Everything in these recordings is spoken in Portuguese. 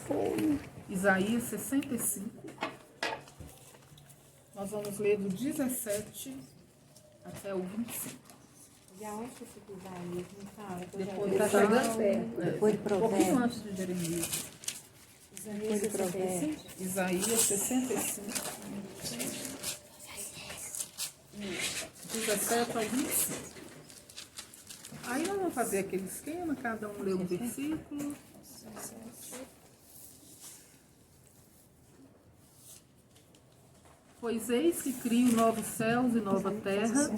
foi. Isaías 65. Nós vamos ler do 17 até o 25. E aonde que fica Isaías? Não fala? Depois Tá chegando perto. Depois de um pouquinho Provérbios. antes de Jeremias. Isaías 65? Isaías 65. 17 ao 25. Aí nós vamos fazer aquele esquema, cada um lê um versículo. Pois eis que crio novos céus e nova terra.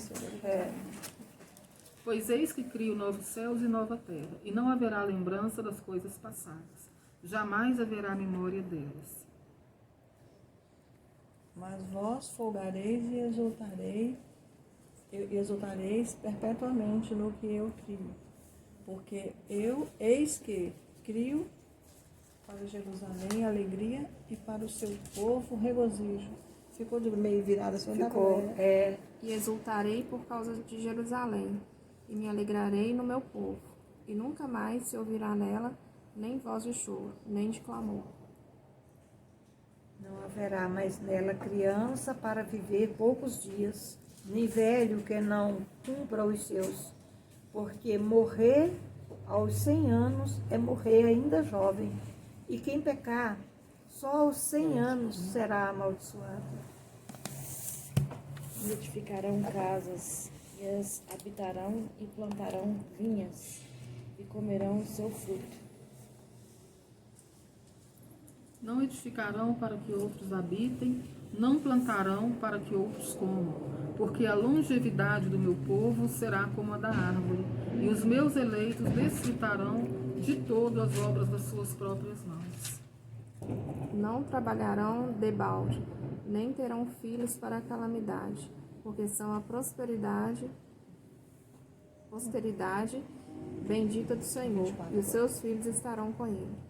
Pois eis que crio novos céus e nova terra, e não haverá lembrança das coisas passadas. Jamais haverá memória delas. Mas vós folgareis e exultareis perpetuamente no que eu crio. Porque eu, eis que crio para Jerusalém alegria e para o seu povo regozijo. Ficou de meio virada assim, Ficou, E exultarei por causa de Jerusalém, e me alegrarei no meu povo. E nunca mais se ouvirá nela nem voz de choro, nem de clamor. Não haverá mais nela criança para viver poucos dias, nem velho que não cumpra os seus, porque morrer aos 100 anos é morrer ainda jovem, e quem pecar só aos 100 anos será amaldiçoado. E edificarão casas, e as habitarão e plantarão vinhas, e comerão o seu fruto. Não edificarão para que outros habitem, não plantarão para que outros comam, porque a longevidade do meu povo será como a da árvore, e os meus eleitos desfrutarão de todo as obras das suas próprias mãos. Não trabalharão debalde, nem terão filhos para a calamidade, porque são a posteridade bendita do Senhor, e os seus filhos estarão com ele.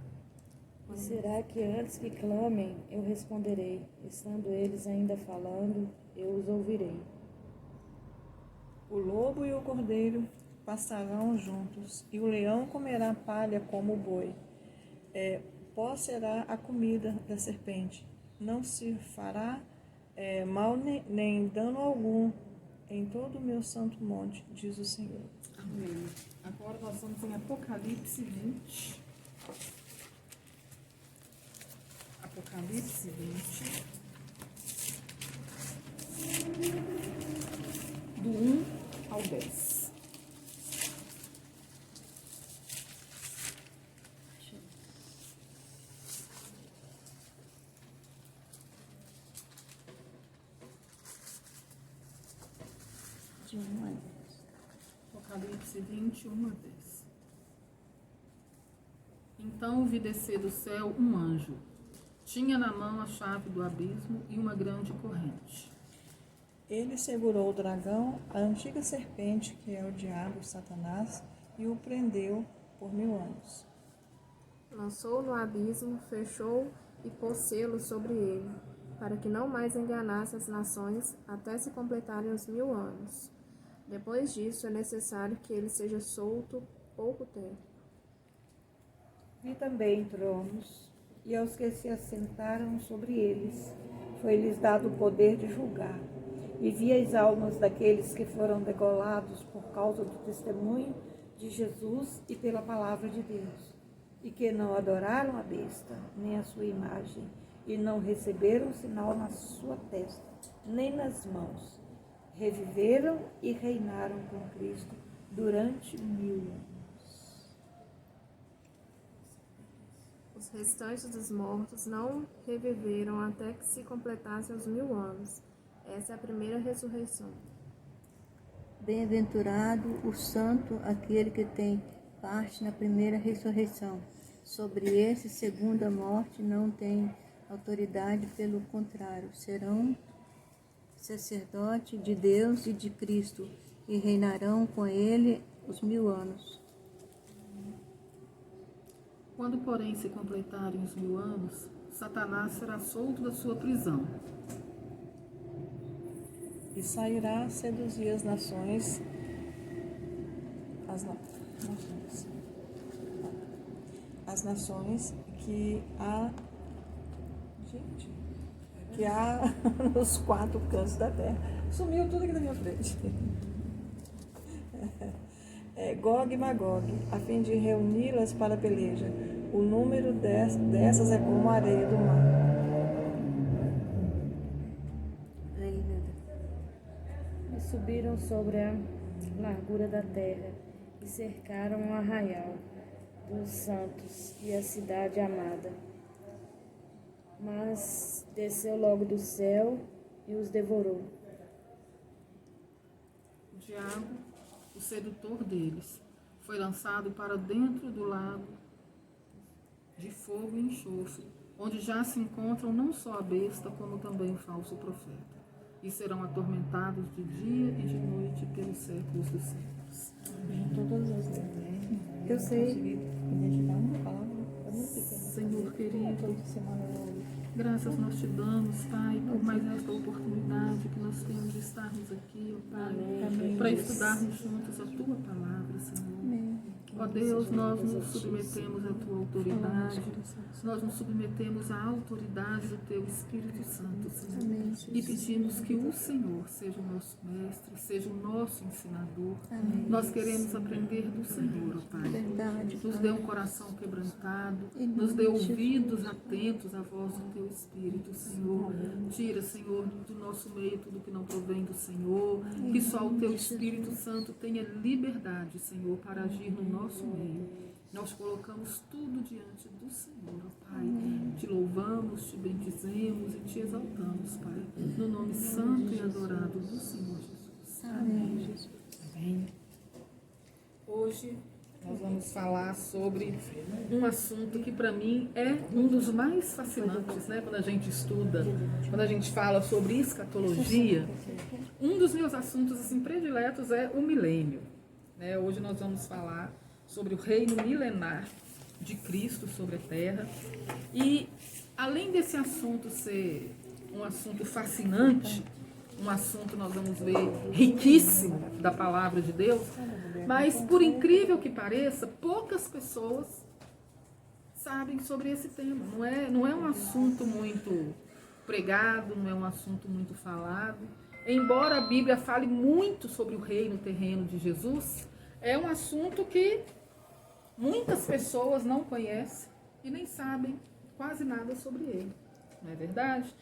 E será que antes que clamem, eu responderei, estando eles ainda falando, eu os ouvirei. o lobo e o cordeiro passarão juntos, e o leão comerá palha como o boi. Pó será a comida da serpente. Não se fará mal nem dano algum em todo o meu santo monte, diz o Senhor. Amém. Agora nós vamos em Apocalipse 20. Apocalipse 20. Do 1 ao 10. De 1 a 10. Apocalipse 21 a 10. Então vi descer do céu um anjo. Tinha na mão a chave do abismo e uma grande corrente. Ele segurou o dragão, a antiga serpente, que é o diabo, Satanás, e o prendeu por 1000 anos. Lançou no abismo, fechou e pôs selo sobre ele, para que não mais enganasse as nações até se completarem os 1000 anos. Depois disso, é necessário que ele seja solto pouco tempo. Vi também tronos, e aos que se assentaram sobre eles, foi-lhes dado o poder de julgar. E vi as almas daqueles que foram degolados por causa do testemunho de Jesus e pela palavra de Deus, e que não adoraram a besta, nem a sua imagem, e não receberam sinal na sua testa, nem nas mãos. Reviveram e reinaram com Cristo durante 1000 anos. Os restantes dos mortos não reviveram até que se completassem os 1000 anos. Essa é a primeira ressurreição. Bem-aventurado o santo, aquele que tem parte na primeira ressurreição. Sobre esse, segunda morte, não tem autoridade, pelo contrário, serão sacerdote de Deus e de Cristo, e reinarão com ele os 1000 anos. Quando, porém, se completarem os 1000 anos, Satanás será solto da sua prisão. E sairá a seduzir as nações, as nações que há nos 4 cantos da terra. Sumiu tudo aqui na minha frente. Gog e Magog, a fim de reuni-las para a peleja. O número dessas é como a areia do mar. E subiram sobre a largura da terra e cercaram o arraial dos santos e a cidade amada. Mas desceu logo do céu e os devorou. O diabo, o sedutor deles, foi lançado para dentro do lago de fogo e enxofre, onde já se encontram não só a besta, como também o falso profeta. E serão atormentados de dia e de noite pelos séculos dos séculos. Todas as letras. Eu sei. Identificar uma palavra. É muito pequena. Senhor querido, Toda semana eu graças nós te damos, Pai, por mais esta oportunidade que nós temos de estarmos aqui, ó Pai, para estudarmos juntos a Tua palavra, Senhor. Ó Deus, nós nos submetemos à Tua autoridade, nós nos submetemos à autoridade do Teu Espírito Santo, Senhor. E pedimos que o Senhor seja o nosso mestre, seja o nosso ensinador. Nós queremos aprender do Senhor, ó Pai. Nos dê um coração quebrantado, nos dê ouvidos atentos à voz do Teu Espírito, Senhor. Tira, Senhor, do nosso meio tudo que não provém do Senhor. Que só o Teu Espírito Santo tenha liberdade, Senhor, para agir no nosso meio. Nós colocamos tudo diante do Senhor, ó Pai. Te louvamos, te bendizemos e te exaltamos, Pai. No nome santo e adorado do Senhor Jesus. Amém. Amém. Hoje nós vamos falar sobre um assunto que para mim é um dos mais fascinantes, né? Quando a gente estuda, quando a gente fala sobre escatologia, um dos meus assuntos assim, prediletos é o milênio, né? Hoje nós vamos falar sobre o reino milenar de Cristo sobre a terra. E além desse assunto ser um assunto fascinante, um assunto, nós vamos ver, riquíssimo da palavra de Deus, mas por incrível que pareça, poucas pessoas sabem sobre esse tema. Não é um assunto muito pregado, não é um assunto muito falado. Embora a Bíblia fale muito sobre o reino terreno de Jesus, é um assunto que muitas pessoas não conhecem e nem sabem quase nada sobre ele. Não é verdade?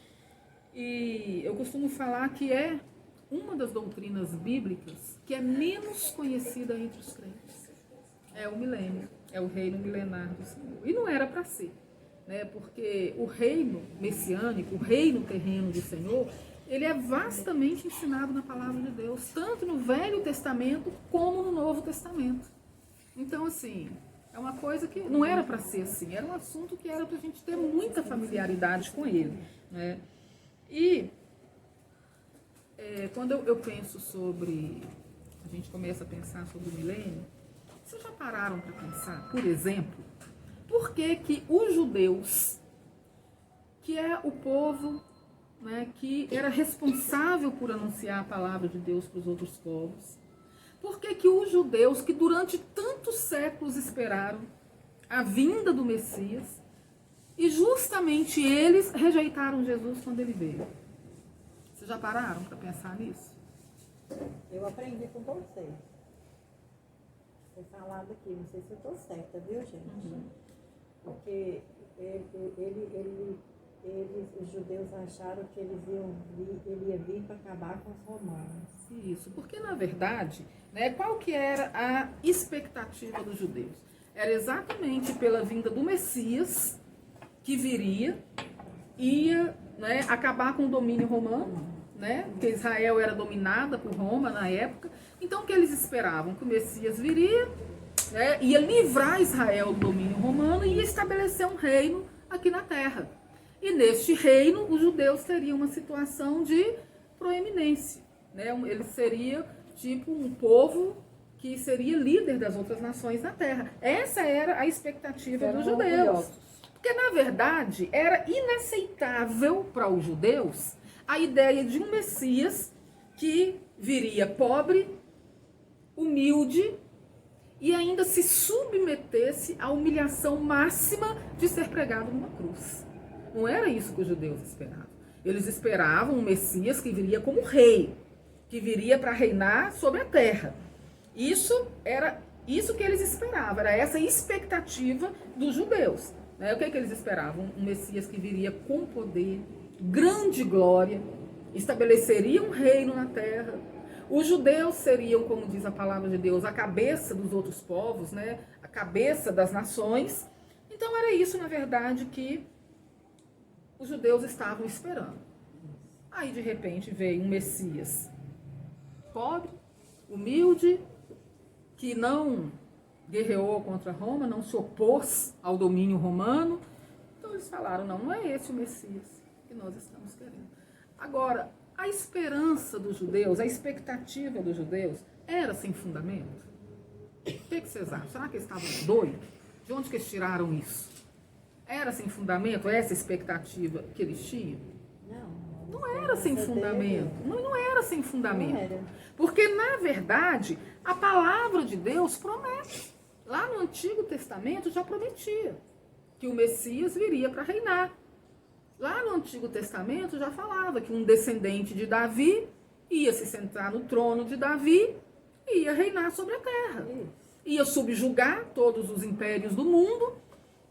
E eu costumo falar que é uma das doutrinas bíblicas que é menos conhecida entre os crentes. É o milênio, é o reino milenar do Senhor. E não era para ser, né? Porque o reino messiânico, o reino terreno do Senhor, ele é vastamente ensinado na palavra de Deus, tanto no Velho Testamento como no Novo Testamento. Então, assim, é uma coisa que não era para ser assim, era um assunto que era para a gente ter muita familiaridade com ele, né? E quando eu penso sobre, a gente começa a pensar sobre o milênio, vocês já pararam para pensar, por exemplo, por que os judeus, que é o povo, né, que era responsável por anunciar a palavra de Deus para os outros povos, por que os judeus, que durante tantos séculos esperaram a vinda do Messias, e justamente eles rejeitaram Jesus quando ele veio? Vocês já pararam para pensar nisso? Eu aprendi com vocês. Foi falado aqui, não sei se eu estou certa, viu, gente? Porque os judeus acharam que ele ia vir para acabar com os romanos. Isso, porque na verdade, né, qual que era a expectativa dos judeus? Era exatamente pela vinda do Messias, que viria, ia, né, acabar com o domínio romano, né, porque Israel era dominada por Roma na época. Então o que eles esperavam? Que o Messias viria, né, ia livrar Israel do domínio romano e ia estabelecer um reino aqui na terra. E neste reino, os judeus teriam uma situação de proeminência, né? Eles seriam tipo um povo que seria líder das outras nações na terra. Essa era a expectativa dos judeus. Porque, na verdade, era inaceitável para os judeus a ideia de um Messias que viria pobre, humilde e ainda se submetesse à humilhação máxima de ser pregado numa cruz. Não era isso que os judeus esperavam. Eles esperavam um Messias que viria como rei, que viria para reinar sobre a terra. Isso era isso que eles esperavam, era essa expectativa dos judeus. Né? O que eles esperavam? Um Messias que viria com poder, grande glória, estabeleceria um reino na terra. Os judeus seriam, como diz a palavra de Deus, a cabeça dos outros povos, né? A cabeça das nações. Então era isso, na verdade, que os judeus estavam esperando. Aí, de repente, veio um Messias pobre, humilde, que não guerreou contra Roma, não se opôs ao domínio romano. Então eles falaram, não é esse o Messias que nós estamos querendo. Agora, a esperança dos judeus, a expectativa dos judeus, era sem fundamento? O que vocês acham? Será que eles estavam doidos? De onde que eles tiraram isso? Era sem fundamento essa expectativa que eles tinham? Não era sem fundamento. Não era sem fundamento. Porque, na verdade, a palavra de Deus promete. Lá no Antigo Testamento já prometia que o Messias viria para reinar. Lá no Antigo Testamento já falava que um descendente de Davi ia se sentar no trono de Davi e ia reinar sobre a terra. Ia subjugar todos os impérios do mundo.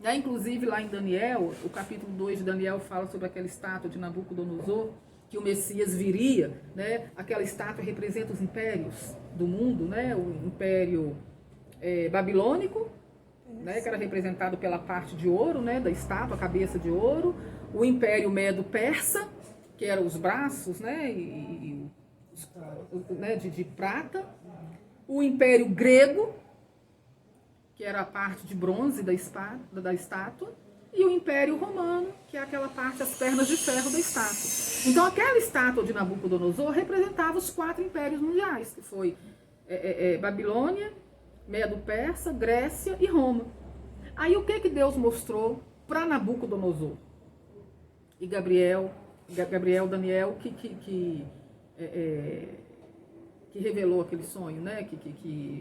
Né? Inclusive lá em Daniel, o capítulo 2 de Daniel fala sobre aquela estátua de Nabucodonosor, que o Messias viria. Né? Aquela estátua representa os impérios do mundo, né? O império babilônico, né? Que era representado pela parte de ouro, né? Da estátua, a cabeça de ouro. O Império Medo-Persa, que eram os braços, né, né, de prata. O Império Grego, que era a parte de bronze da estátua. E o Império Romano, que é aquela parte, as pernas de ferro da estátua. Então, aquela estátua de Nabucodonosor representava os 4 impérios mundiais, que foi Babilônia, Medo-Persa, Grécia e Roma. Aí, o que Deus mostrou para Nabucodonosor? E Daniel, que revelou aquele sonho, né?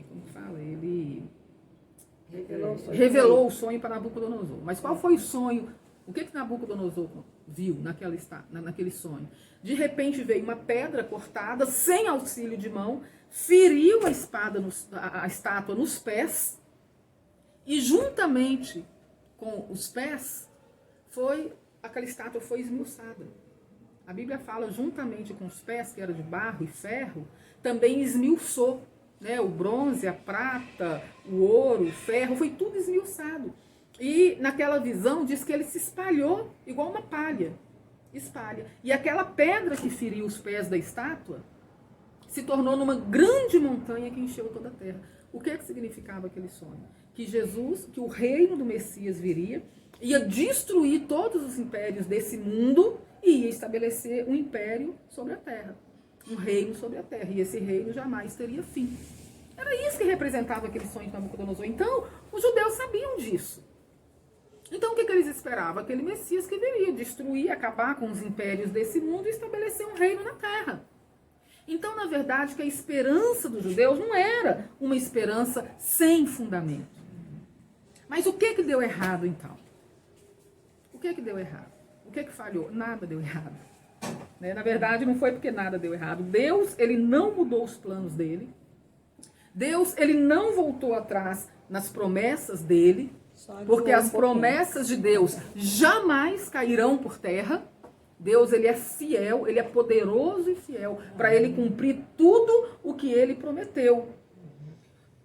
Como fala? Ele revelou o sonho para Nabucodonosor. Mas qual foi o sonho? O que Nabucodonosor viu naquele sonho? De repente veio uma pedra cortada, sem auxílio de mão, feriu a estátua nos pés, e juntamente com os pés, aquela estátua foi esmiuçada. A Bíblia fala, juntamente com os pés, que era de barro e ferro, também esmiuçou. Né? O bronze, a prata, o ouro, o ferro, foi tudo esmiuçado. E naquela visão diz que ele se espalhou igual uma palha. Espalha. E aquela pedra que feriu os pés da estátua se tornou numa grande montanha que encheu toda a terra. O que significava aquele sonho? Que que o reino do Messias viria, ia destruir todos os impérios desse mundo e ia estabelecer um império sobre a terra. Um reino sobre a terra. E esse reino jamais teria fim. Era isso que representava aquele sonho de Nabucodonosor. Então, os judeus sabiam disso. Então, o que eles esperavam? Aquele Messias que viria destruir, acabar com os impérios desse mundo e estabelecer um reino na terra. Então, na verdade, que a esperança dos judeus não era uma esperança sem fundamento. Mas o que deu errado, então? O que deu errado? O que falhou? Nada deu errado. Né? Na verdade, não foi porque nada deu errado. Deus, ele não mudou os planos dele. Deus, ele não voltou atrás nas promessas dele, porque as promessas de Deus jamais cairão por terra. Deus, ele é fiel, ele é poderoso e fiel para ele cumprir tudo o que ele prometeu.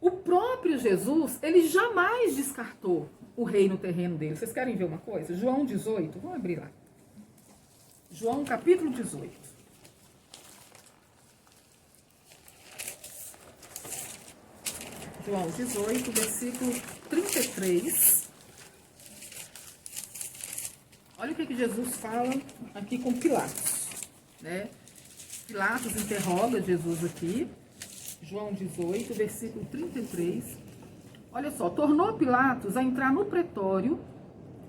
O próprio Jesus, ele jamais descartou o reino terreno dele. Vocês querem ver uma coisa? João 18, vamos abrir lá. João capítulo 18. João 18, versículo 33. Olha o que Jesus fala aqui com Pilatos. Né? Pilatos interroga Jesus aqui. João 18, versículo 33. Olha só, tornou Pilatos a entrar no pretório,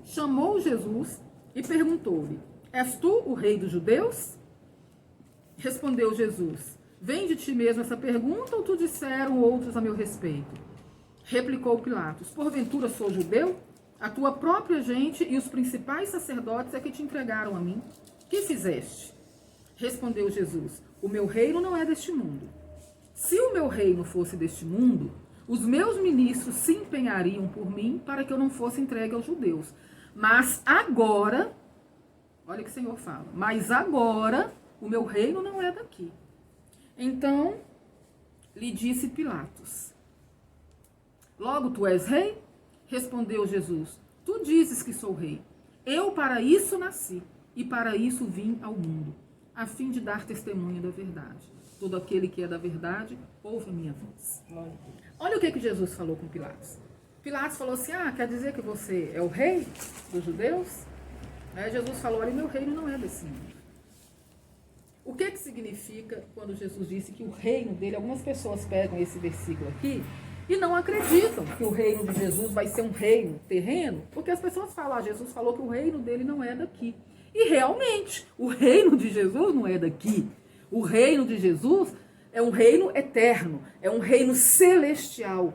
chamou Jesus e perguntou-lhe: És tu o rei dos judeus? Respondeu Jesus: Vem de ti mesmo essa pergunta ou tu disseram outros a meu respeito? Replicou Pilatos: porventura sou judeu? A tua própria gente e os principais sacerdotes é que te entregaram a mim. Que fizeste? Respondeu Jesus: o meu reino não é deste mundo. Se o meu reino fosse deste mundo, os meus ministros se empenhariam por mim para que eu não fosse entregue aos judeus. Mas agora, olha o que o Senhor fala, mas agora o meu reino não é daqui. Então lhe disse Pilatos: logo tu és rei? Respondeu Jesus: tu dizes que sou rei. Eu para isso nasci e para isso vim ao mundo, a fim de dar testemunho da verdade. Todo aquele que é da verdade, ouve a minha voz. Olha o que Jesus falou com Pilatos. Pilatos falou assim: quer dizer que você é o rei dos judeus? Jesus falou: olha, meu reino não é desse mundo. O que significa quando Jesus disse que o reino dele, algumas pessoas pegam esse versículo aqui e não acreditam que o reino de Jesus vai ser um reino terreno, porque as pessoas falam: Jesus falou que o reino dele não é daqui. E realmente, o reino de Jesus não é daqui. O reino de Jesus é um reino eterno, é um reino celestial.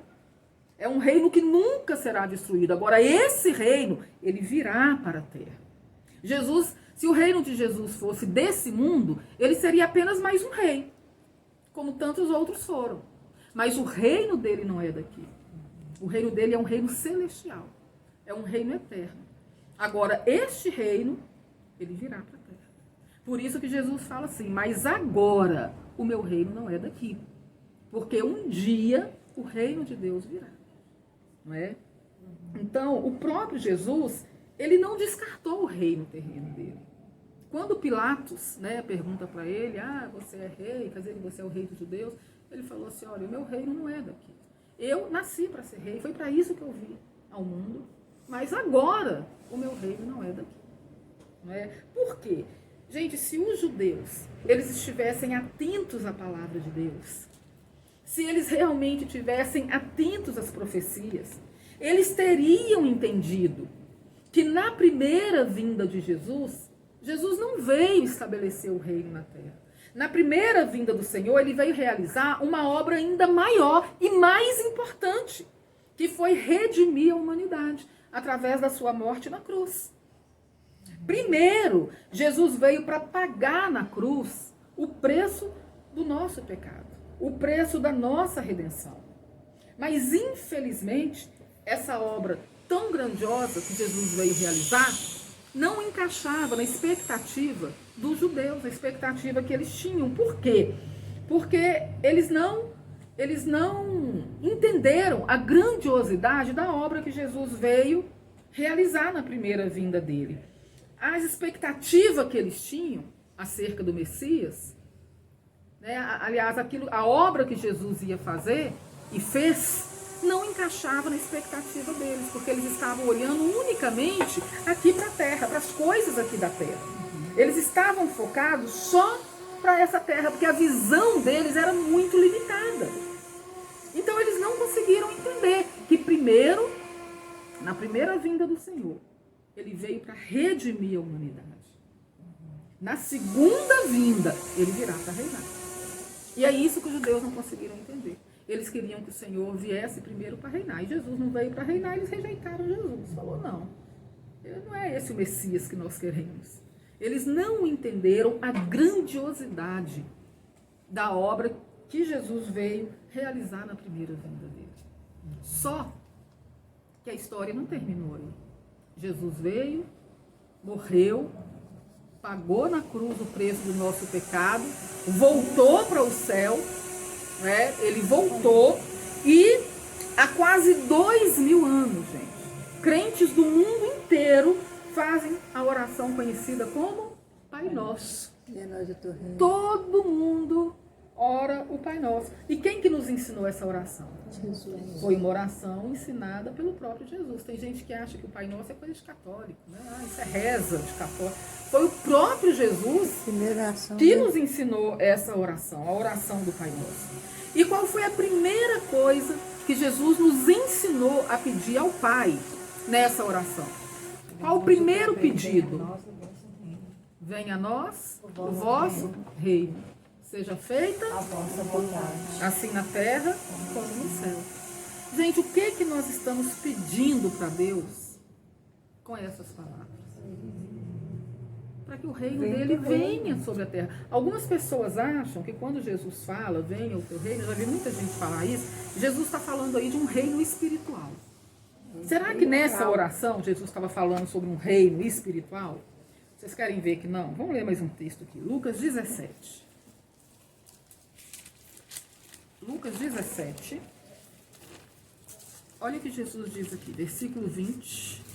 É um reino que nunca será destruído. Agora, esse reino, ele virá para a terra. Jesus, se o reino de Jesus fosse desse mundo, ele seria apenas mais um rei, como tantos outros foram. Mas o reino dele não é daqui. O reino dele é um reino celestial. É um reino eterno. Agora, este reino, ele virá para a terra. Por isso que Jesus fala assim: mas agora o meu reino não é daqui. Porque um dia o reino de Deus virá. Não é? Então, o próprio Jesus, ele não descartou o reino terreno dele. Quando Pilatos, pergunta para ele: você é rei, quer dizer que você é o rei dos judeus? Ele falou assim: olha, o meu reino não é daqui. Eu nasci para ser rei, foi para isso que eu vim ao mundo. Mas agora o meu reino não é daqui. Não é? Por quê? Gente, se os judeus, eles estivessem atentos à palavra de Deus, se eles realmente estivessem atentos às profecias, eles teriam entendido que na primeira vinda de Jesus, Jesus não veio estabelecer o reino na terra. Na primeira vinda do Senhor, ele veio realizar uma obra ainda maior e mais importante, que foi redimir a humanidade através da sua morte na cruz. Primeiro, Jesus veio para pagar na cruz o preço do nosso pecado, o preço da nossa redenção. Mas, infelizmente, essa obra tão grandiosa que Jesus veio realizar não encaixava na expectativa dos judeus, a expectativa que eles tinham. Por quê? Porque eles não entenderam a grandiosidade da obra que Jesus veio realizar na primeira vinda dele. A expectativa que eles tinham acerca do Messias, aliás, a obra que Jesus ia fazer e fez, não encaixava na expectativa deles, porque eles estavam olhando unicamente aqui para a terra, para as coisas aqui da terra. Eles estavam focados só para essa terra, porque a visão deles era muito limitada. Então eles não conseguiram entender que primeiro, na primeira vinda do Senhor, ele veio para redimir a humanidade. Na segunda vinda, ele virá para reinar. E é isso que os judeus não conseguiram entender. Eles queriam que o Senhor viesse primeiro para reinar. E Jesus não veio para reinar, eles rejeitaram Jesus. Falou: não é esse o Messias que nós queremos. Eles não entenderam a grandiosidade da obra que Jesus veio realizar na primeira vinda dele. Só que a história não terminou aí. Jesus veio, morreu, pagou na cruz o preço do nosso pecado, voltou para o céu, ele voltou, e há quase 2000 anos, gente, crentes do mundo inteiro fazem a oração conhecida como Pai Nosso. Todo mundo ora o Pai Nosso. E quem que nos ensinou essa oração? Jesus. Foi uma oração ensinada pelo próprio Jesus. Tem gente que acha que o Pai Nosso é coisa de católico, isso é reza de católico. Foi o próprio Jesus que nos ensinou essa oração, a oração do Pai Nosso. E qual foi a primeira coisa que Jesus nos ensinou a pedir ao Pai nessa oração? Qual o primeiro pedido? Venha a nós o vosso reino. Seja feita a vossa vontade, assim na terra como no céu. Gente, o que nós estamos pedindo para Deus com essas palavras? Para que o reino dele venha sobre a terra. Algumas pessoas acham que quando Jesus fala, venha o teu reino, eu já vi muita gente falar isso, Jesus está falando aí de um reino espiritual. Será que nessa oração Jesus estava falando sobre um reino espiritual? Vocês querem ver que não? Vamos ler mais um texto aqui. Lucas 17. Lucas 17. Olha o que Jesus diz aqui, versículo 20.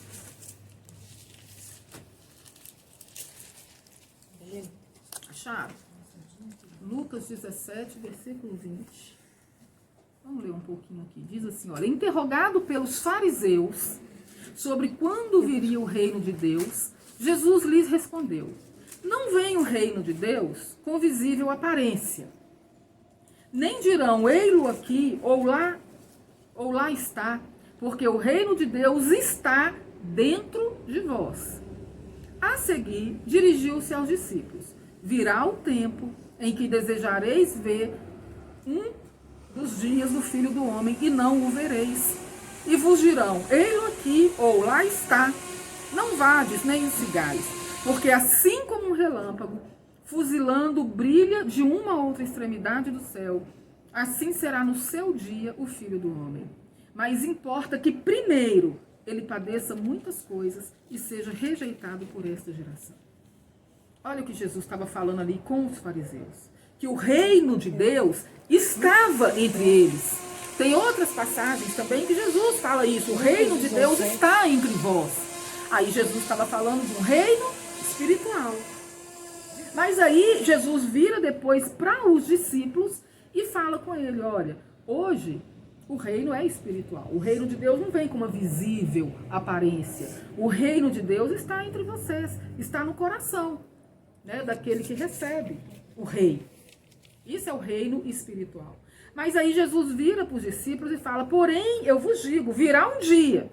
Acharam? Lucas 17, versículo 20. Vamos ler um pouquinho aqui. Diz assim, olha, interrogado pelos fariseus sobre quando viria o reino de Deus, Jesus lhes respondeu, não vem o reino de Deus com visível aparência. Nem dirão, ei-lo aqui, ou lá está, porque o reino de Deus está dentro de vós. A seguir, dirigiu-se aos discípulos. Virá o tempo em que desejareis ver um dos dias do Filho do Homem e não o vereis. E vos dirão, ei-lo aqui, ou lá está. Não vades nem os cigais, porque assim como um relâmpago, fuzilando, brilha de uma a outra extremidade do céu, assim será no seu dia o Filho do Homem. Mas importa que primeiro ele padeça muitas coisas e seja rejeitado por esta geração. Olha o que Jesus estava falando ali com os fariseus. Que o reino de Deus estava entre eles. Tem outras passagens também que Jesus fala isso. O reino de Deus está entre vós. Aí Jesus estava falando de um reino espiritual. Mas aí Jesus vira depois para os discípulos e fala com ele, olha, hoje o reino é espiritual. O reino de Deus não vem com uma visível aparência. O reino de Deus está entre vocês, está no coração, né, daquele que recebe o rei. Isso é o reino espiritual. Mas aí Jesus vira para os discípulos e fala, porém, eu vos digo, virá um dia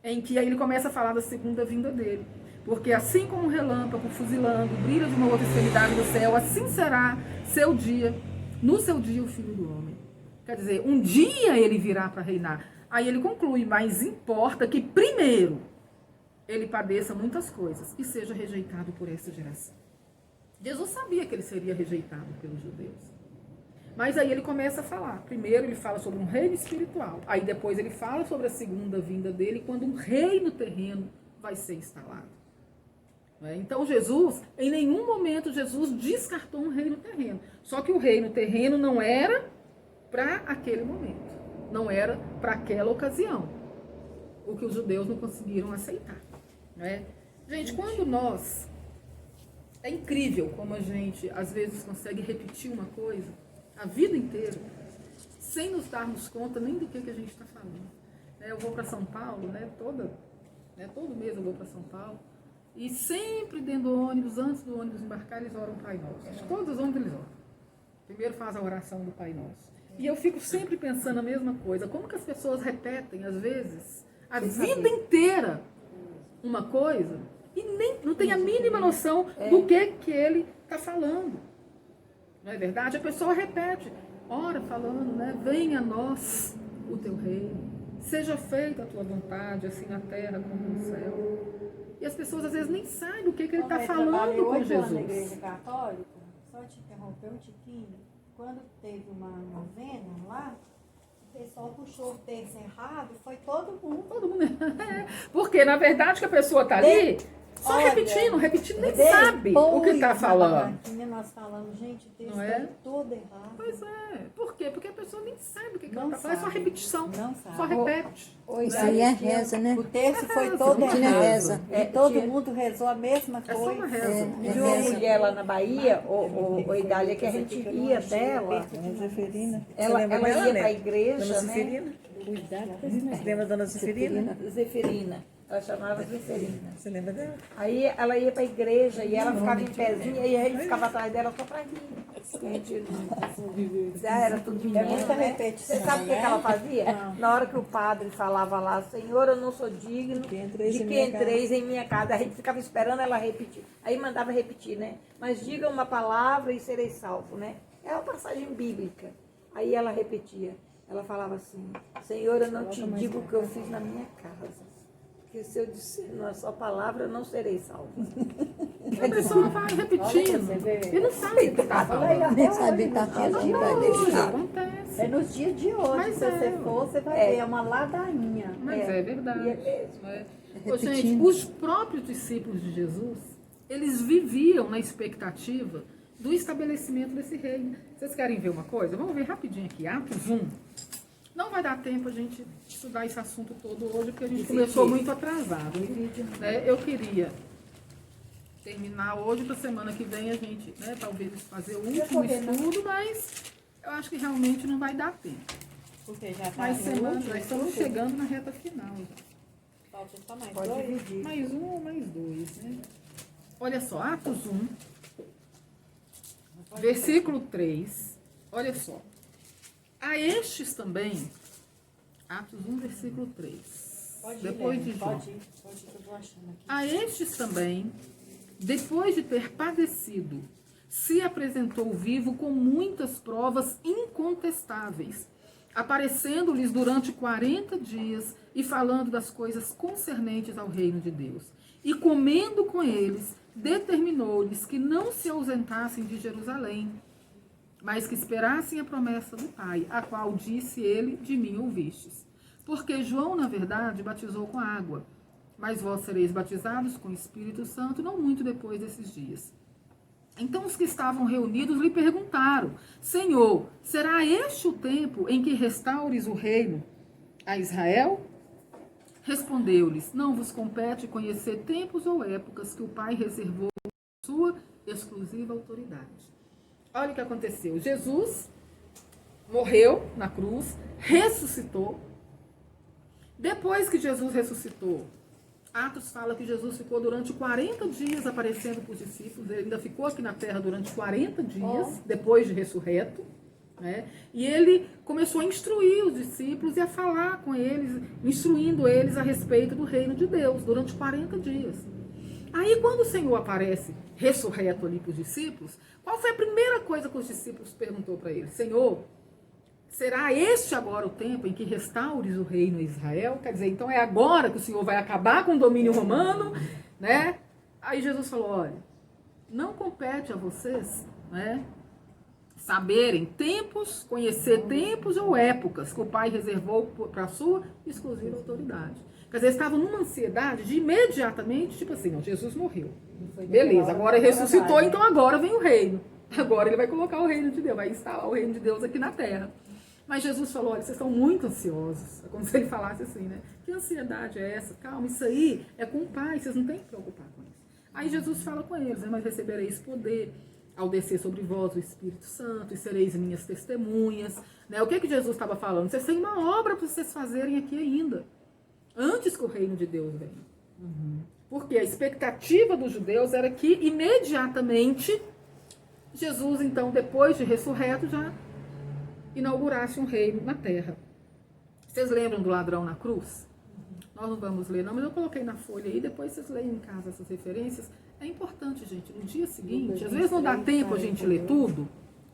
em que aí ele começa a falar da segunda vinda dele. Porque assim como um relâmpago fuzilando, brilha de uma outra extremidade do céu, assim será seu dia, no seu dia o Filho do Homem. Quer dizer, um dia ele virá para reinar. Aí ele conclui, mas importa que primeiro ele padeça muitas coisas e seja rejeitado por essa geração. Jesus sabia que ele seria rejeitado pelos judeus. Mas aí ele começa a falar. Primeiro ele fala sobre um reino espiritual. Aí depois ele fala sobre a segunda vinda dele, quando um reino terreno vai ser instalado. Então Jesus, em nenhum momento Jesus descartou um reino terreno. Só que o reino terreno não era para aquele momento. Não era para aquela ocasião. O que os judeus não conseguiram aceitar. Gente, quando nós... É incrível como a gente, às vezes, consegue repetir uma coisa a vida inteira, sem nos darmos conta nem do que a gente está falando. Eu vou para São Paulo, todo mês eu vou para São Paulo, e sempre dentro do ônibus, antes do ônibus embarcar, eles oram o Pai Nosso. Todos os ônibus eles oram. Primeiro faz a oração do Pai Nosso. E eu fico sempre pensando a mesma coisa. Como que as pessoas repetem, às vezes, a vida inteira uma coisa e nem não tem a mínima noção do que ele está falando. Não é verdade? A pessoa repete, ora falando, venha a nós o teu reino, seja feita a tua vontade, assim na terra como no céu. E as pessoas às vezes nem sabem o que ele está falando com Jesus. Na Igreja Católica, só te interromper um tiquinho, quando teve uma novena lá, o pessoal puxou o terço errado, foi todo mundo. Porque na verdade que a pessoa está ali... Só repetindo, nem sabe o que está falando. Nós falamos, gente, o texto é todo errado. Pois é. Por quê? Porque a pessoa nem sabe o que ela está falando. É só repetição. Não sabe. Só repete. Isso aí é reza, né? O texto foi todo errado. Reza. E todo mundo rezou a mesma coisa. É só uma reza. Tinha uma mulher lá na Bahia, o Idália, que a gente ria dela. Zeferina. Ela ia para a igreja, Dona né? Zeferina? Lembra da Dona Zeferina? Zeferina. Ela chamava Zeferina. Você lembra dela? Aí ela ia para a igreja e ela ficava em pezinha e a gente ficava atrás dela só para rir. Era tudo de muita repetição. Você sabe o que ela fazia? Na hora que o padre falava lá, Senhor, eu não sou digno de que entreis em minha casa. A gente ficava esperando ela repetir. Aí mandava repetir, né? Mas diga uma palavra e serei salvo, né? É uma passagem bíblica. Aí ela repetia. ela falava assim: Senhor, eu não te digo o que eu fiz na minha casa, porque se eu disser na sua palavra, eu não serei salvo. A pessoa vai repetindo e não sabe o que está falando. Nem sabia que estava falando, vai deixar. Acontece. É nos dias de hoje, Mas se é. você for, você vai ver, é uma ladainha. Mas é verdade. E é mesmo. Ô, gente, os próprios discípulos de Jesus, eles viviam na expectativa do estabelecimento desse reino. Vocês querem ver uma coisa? Vamos ver rapidinho aqui, Atos 1. Não vai dar tempo a gente estudar esse assunto todo hoje, porque a gente começou muito atrasado. Né? Eu queria terminar hoje, para semana que vem a gente, né, talvez fazer o último estudo, mas eu acho que realmente não vai dar tempo. Porque já tá Mas semana, último, nós estamos chegando na reta final. Já. Falta só mais Pode dois. dividir. Mais um ou mais dois, né? Olha só, Atos 1, versículo 3. Olha só. A estes também, Atos 1, versículo 3. Pode ir, Depois de Lene, João. pode ir, que eu tô achando aqui. A estes também, depois de ter padecido, se apresentou vivo com muitas provas incontestáveis, aparecendo-lhes durante 40 dias e falando das coisas concernentes ao reino de Deus. E comendo com eles, determinou-lhes que não se ausentassem de Jerusalém, mas que esperassem a promessa do Pai, a qual disse ele: de mim ouvistes. Porque João, na verdade, batizou com água, mas vós sereis batizados com o Espírito Santo não muito depois desses dias. Então os que estavam reunidos lhe perguntaram: Senhor, será este o tempo em que restaures o reino a Israel? Respondeu-lhes: não vos compete conhecer tempos ou épocas que o Pai reservou por sua exclusiva autoridade. Olha o que aconteceu. Jesus morreu na cruz, ressuscitou. Depois que Jesus ressuscitou, Atos fala que Jesus ficou durante 40 dias aparecendo para os discípulos. Ele ainda ficou aqui na terra durante 40 dias, depois de ressurreto. Né? E ele começou a instruir os discípulos e a falar com eles, instruindo eles a respeito do reino de Deus, durante 40 dias. Aí, quando o Senhor aparece ressurreto ali para os discípulos, qual foi a primeira coisa que os discípulos perguntou para ele? Senhor, será este agora o tempo em que restaures o reino a Israel? Quer dizer, então é agora que o Senhor vai acabar com o domínio romano, né? Aí Jesus falou: olha, não compete a vocês, né, saberem tempos, conhecer tempos ou épocas que o Pai reservou para a sua exclusiva autoridade. Quer dizer, eles estavam numa ansiedade de imediatamente, tipo assim, não, Jesus morreu. Beleza, agora ressuscitou, então agora vem o reino. Agora ele vai colocar o reino de Deus, vai instalar o reino de Deus aqui na terra. Mas Jesus falou: olha, vocês estão muito ansiosos. É como se ele falasse assim, né? Que ansiedade é essa? Calma, isso aí é com o Pai, vocês não têm que preocupar com isso. Aí Jesus fala com eles, né? Mas recebereis poder ao descer sobre vós o Espírito Santo, e sereis minhas testemunhas. Né? O que que Jesus estava falando? Vocês têm uma obra para vocês fazerem aqui ainda, antes que o reino de Deus venha. Porque a expectativa dos judeus era que imediatamente Jesus, então, depois de ressurreto, já inaugurasse um reino na terra. Vocês lembram do ladrão na cruz? Nós não vamos ler, não, mas eu coloquei na folha aí, depois vocês leem em casa essas referências. É importante, gente, no dia seguinte, às vezes não dá tempo a gente ler tudo,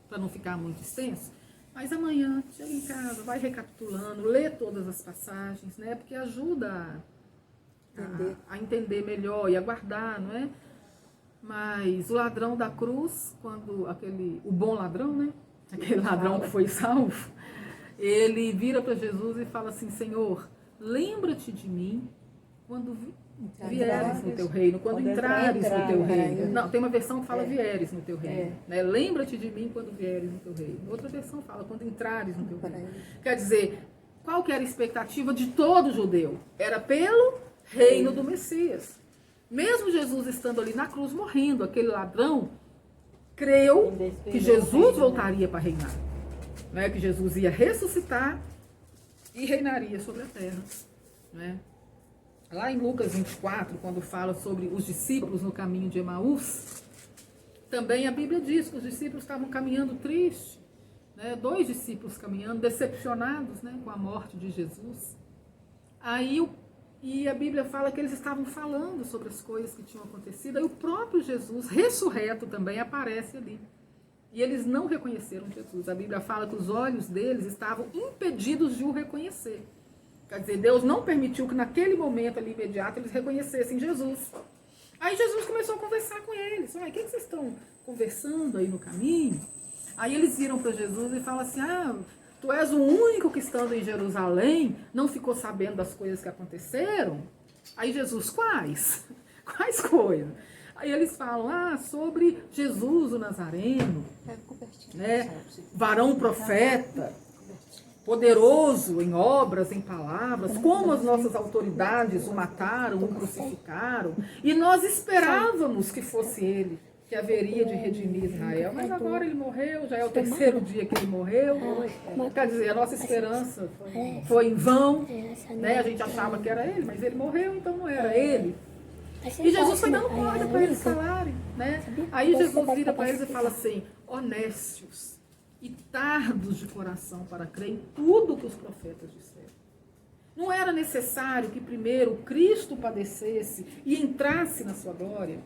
para não ficar muito extenso, mas amanhã, chega em casa, vai recapitulando, lê todas as passagens, né? Porque ajuda a entender melhor e a guardar, não é? Mas o ladrão da cruz, quando o bom ladrão, né? Aquele ladrão que foi salvo, ele vira para Jesus e fala assim: Senhor, lembra-te de mim quando vieres no teu reino, quando entrares no teu reino. Não, tem uma versão que fala vieres no teu reino. Né? Lembra-te de mim quando vieres no teu reino. Outra versão fala quando entrares no teu reino. Quer dizer, qual que era a expectativa de todo judeu? Era pelo reino do Messias. Mesmo Jesus estando ali na cruz, morrendo, aquele ladrão creu que Jesus voltaria para reinar. Né? Que Jesus ia ressuscitar e reinaria sobre a terra. Né? Lá em Lucas 24, quando fala sobre os discípulos no caminho de Emaús, também a Bíblia diz que os discípulos estavam caminhando tristes, né? 2 discípulos caminhando, decepcionados, né, com a morte de Jesus. E a Bíblia fala que eles estavam falando sobre as coisas que tinham acontecido, e o próprio Jesus, ressurreto, também aparece ali. E eles não reconheceram Jesus. A Bíblia fala que os olhos deles estavam impedidos de o reconhecer. Quer dizer, Deus não permitiu que naquele momento ali imediato eles reconhecessem Jesus. Aí Jesus começou a conversar com eles. O que vocês estão conversando aí no caminho? Aí eles viram para Jesus e falam assim, tu és o único que estando em Jerusalém não ficou sabendo das coisas que aconteceram? Aí Jesus, quais? Quais coisas? Aí eles falam, sobre Jesus o Nazareno, né? Varão profeta, poderoso em obras, em palavras, como as nossas autoridades o mataram, o crucificaram, e nós esperávamos que fosse ele, que haveria de redimir Israel, mas agora ele morreu, já é o terceiro dia que ele morreu, quer dizer, a nossa esperança foi em vão, né? A gente achava que era ele, mas ele morreu, então não era ele. E Jesus foi dando corda para eles falarem, né? Aí Jesus vira para eles e fala assim, honestos e tardos de coração para crer em tudo que os profetas disseram. Não era necessário que primeiro Cristo padecesse e entrasse na sua glória?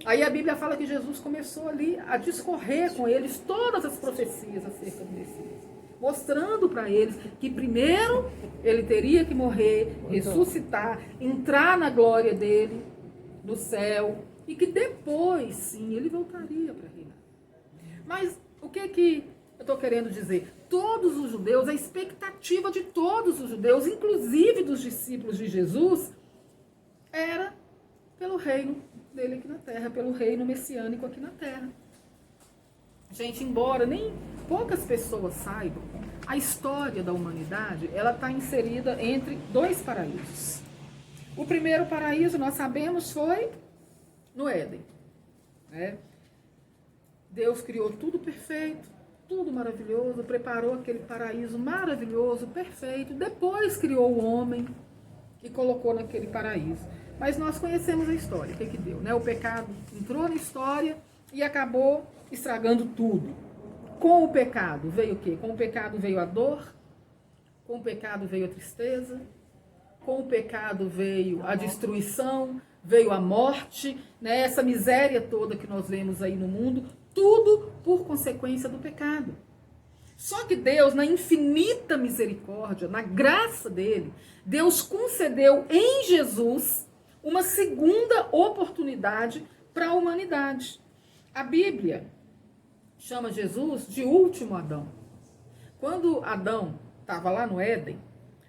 Aí a Bíblia fala que Jesus começou ali a discorrer com eles todas as profecias acerca do Messias, mostrando para eles que primeiro ele teria que morrer, ressuscitar, entrar na glória dele, no céu, e que depois, sim, ele voltaria para reinar. Mas o que eu estou querendo dizer? Todos os judeus, a expectativa de todos os judeus, inclusive dos discípulos de Jesus, era pelo reino dele aqui na terra, pelo reino messiânico aqui na terra. Gente, embora nem poucas pessoas saibam, a história da humanidade, ela está inserida entre dois paraísos. O primeiro paraíso, nós sabemos, foi no Éden, né? Deus criou tudo perfeito, tudo maravilhoso, preparou aquele paraíso maravilhoso, perfeito, depois criou o homem e colocou naquele paraíso. Mas nós conhecemos a história, o que deu, né? O pecado entrou na história e acabou estragando tudo. Com o pecado veio o quê? Com o pecado veio a dor, com o pecado veio a tristeza, com o pecado veio a destruição, veio a morte, né? Essa miséria toda que nós vemos aí no mundo, tudo por consequência do pecado. Só que Deus, na infinita misericórdia, na graça dele, Deus concedeu em Jesus uma segunda oportunidade para a humanidade. A Bíblia chama Jesus de último Adão. Quando Adão estava lá no Éden,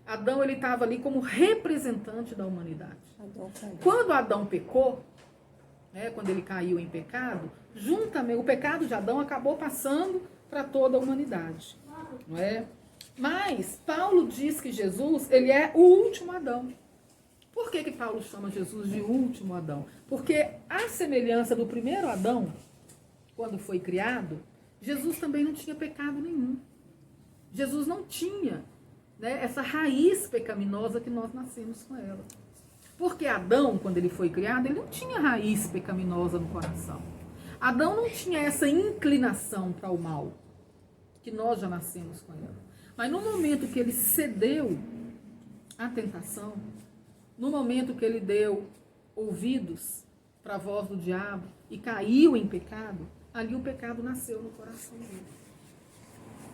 Adão ele estava ali como representante da humanidade. Quando Adão pecou, né, quando ele caiu em pecado, juntamente o pecado de Adão acabou passando para toda a humanidade, não é? Mas Paulo diz que Jesus ele é o último Adão. Por que Paulo chama Jesus de último Adão? Porque a semelhança do primeiro Adão, quando foi criado, Jesus também não tinha pecado nenhum. Jesus não tinha, né, essa raiz pecaminosa que nós nascemos com ela. Porque Adão, quando ele foi criado, ele não tinha raiz pecaminosa no coração. Adão não tinha essa inclinação para o mal, que nós já nascemos com ela. Mas no momento que ele cedeu à tentação, no momento que ele deu ouvidos para a voz do diabo e caiu em pecado, ali o pecado nasceu no coração dele.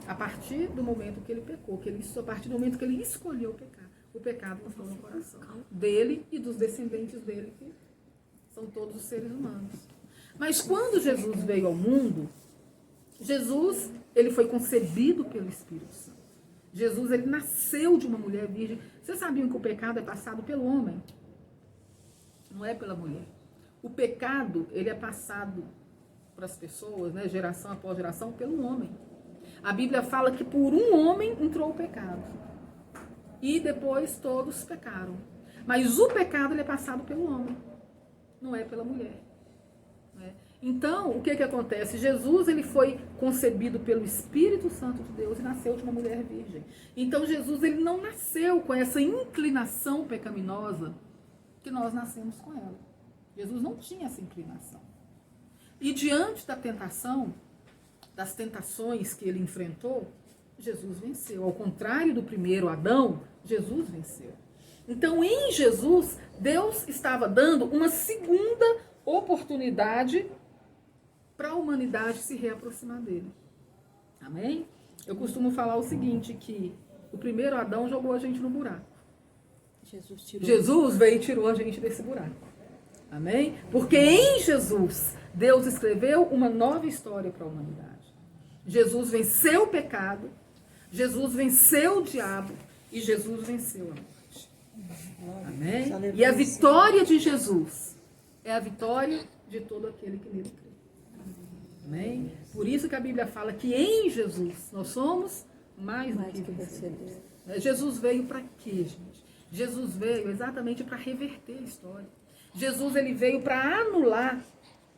A partir do momento que ele pecou, a partir do momento que ele escolheu pecar, o pecado nasceu no coração dele e dos descendentes dele, que são todos os seres humanos. Mas quando Jesus veio ao mundo, Jesus ele foi concebido pelo Espírito Santo. Jesus ele nasceu de uma mulher virgem. Vocês sabiam que o pecado é passado pelo homem? Não é pela mulher. O pecado ele é passado para as pessoas, né, geração após geração, pelo homem. A Bíblia fala que por um homem entrou o pecado. E depois todos pecaram. Mas o pecado ele é passado pelo homem, não é pela mulher. Né? Então, o que acontece? Jesus ele foi concebido pelo Espírito Santo de Deus e nasceu de uma mulher virgem. Então, Jesus ele não nasceu com essa inclinação pecaminosa que nós nascemos com ela. Jesus não tinha essa inclinação. E diante da tentação, das tentações que ele enfrentou, Jesus venceu. Ao contrário do primeiro Adão, Jesus venceu. Então, em Jesus, Deus estava dando uma segunda oportunidade para a humanidade se reaproximar dele. Amém? Eu costumo falar o seguinte, que o primeiro Adão jogou a gente no buraco. Jesus veio e tirou a gente desse buraco. Amém? Porque em Jesus, Deus escreveu uma nova história para a humanidade. Jesus venceu o pecado, Jesus venceu o diabo e Jesus venceu a morte. Amém? E a vitória de Jesus é a vitória de todo aquele que nele crê. Amém? Por isso que a Bíblia fala que em Jesus nós somos mais do que vencedores. Jesus veio para quê, gente? Jesus veio exatamente para reverter a história. Jesus ele veio para anular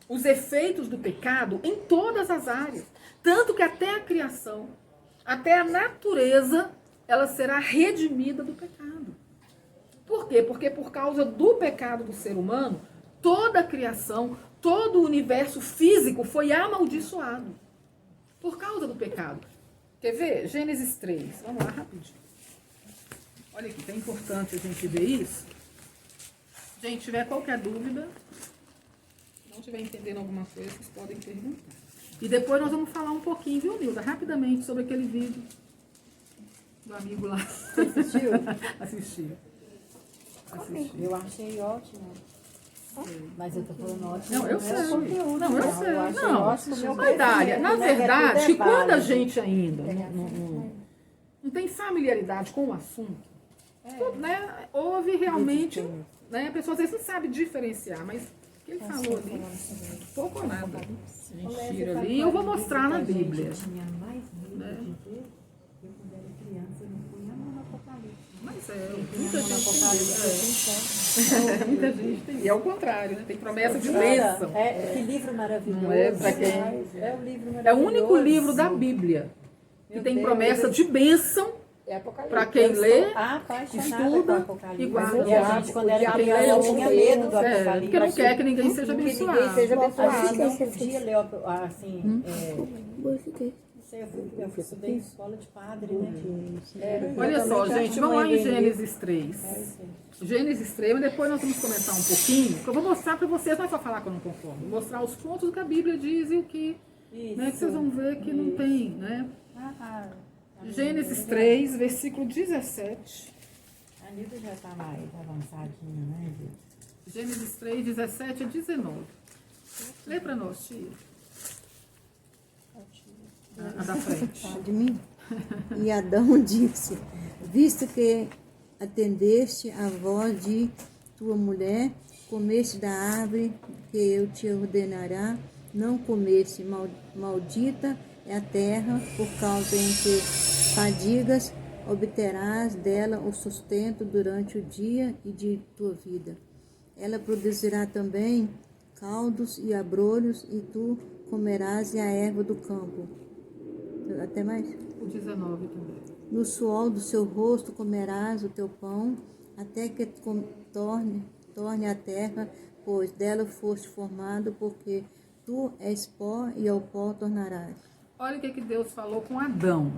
os efeitos do pecado em todas as áreas. Tanto que até a criação, até a natureza, ela será redimida do pecado. Por quê? Porque por causa do pecado do ser humano, toda a criação, todo o universo físico foi amaldiçoado. Por causa do pecado. Quer ver? Gênesis 3. Vamos lá, rapidinho. Olha aqui, é importante a gente ver isso. Gente, se tiver qualquer dúvida, não estiver entendendo alguma coisa, vocês podem perguntar. E depois nós vamos falar um pouquinho, viu, Nilda? Rapidamente sobre aquele vídeo do amigo lá. Assistiu? Assistiu. Eu achei ótimo. Mas eu tô falando ótimo. Não, eu sei. Não, eu sei. Eu achei Não, ótimo. mas, Dália, na verdade, tudo é quando a válido. gente ainda não tem familiaridade com o assunto, né, houve realmente, né, a pessoa às vezes não sabe diferenciar, mas o que ele falou ali, pouco ou nada, a gente tira ali, e eu vou mostrar na Bíblia. Eu tinha mais medo Né? de ver. Eu, quando era criança, eu não fui no Apocalipse. Mas Muita muita gente tem. E é o contrário, né? Tem promessa de bênção. Que livro maravilhoso. Não é pra quem- É o livro maravilhoso. É o único livro da Bíblia que tem promessa de bênção para quem lê, estuda e guarda. E a gente, quando era criança, eu tinha medo do Apocalipse. Porque não quer que ninguém seja abençoado. A gente não podia ler, assim, eu estudei em escola de padre, né? Olha só, gente, vamos lá em Gênesis 3. Gênesis 3, mas depois nós vamos comentar um pouquinho, que eu vou mostrar para vocês, não é só falar que eu não concordo, vou mostrar os pontos que a Bíblia diz e o que, né, que vocês vão ver que não tem, né? Gênesis 3, versículo 17. A Nilda já está mais avançadinha, né, gente? Gênesis 3, 17 a 19. Lê para nós, tia. A da frente. De mim? E Adão disse: visto que atendeste à voz de tua mulher, comeste da árvore que eu te ordenará, não comeste, maldita é a terra, por causa em que fadigas, obterás dela o sustento durante o dia e de tua vida. Ela produzirá também caldos e abrolhos, e tu comerás a erva do campo. Até mais? O 19 também. No suor do seu rosto comerás o teu pão, até que torne a terra, pois dela foste formado, porque tu és pó e ao pó tornarás. Olha o que Deus falou com Adão.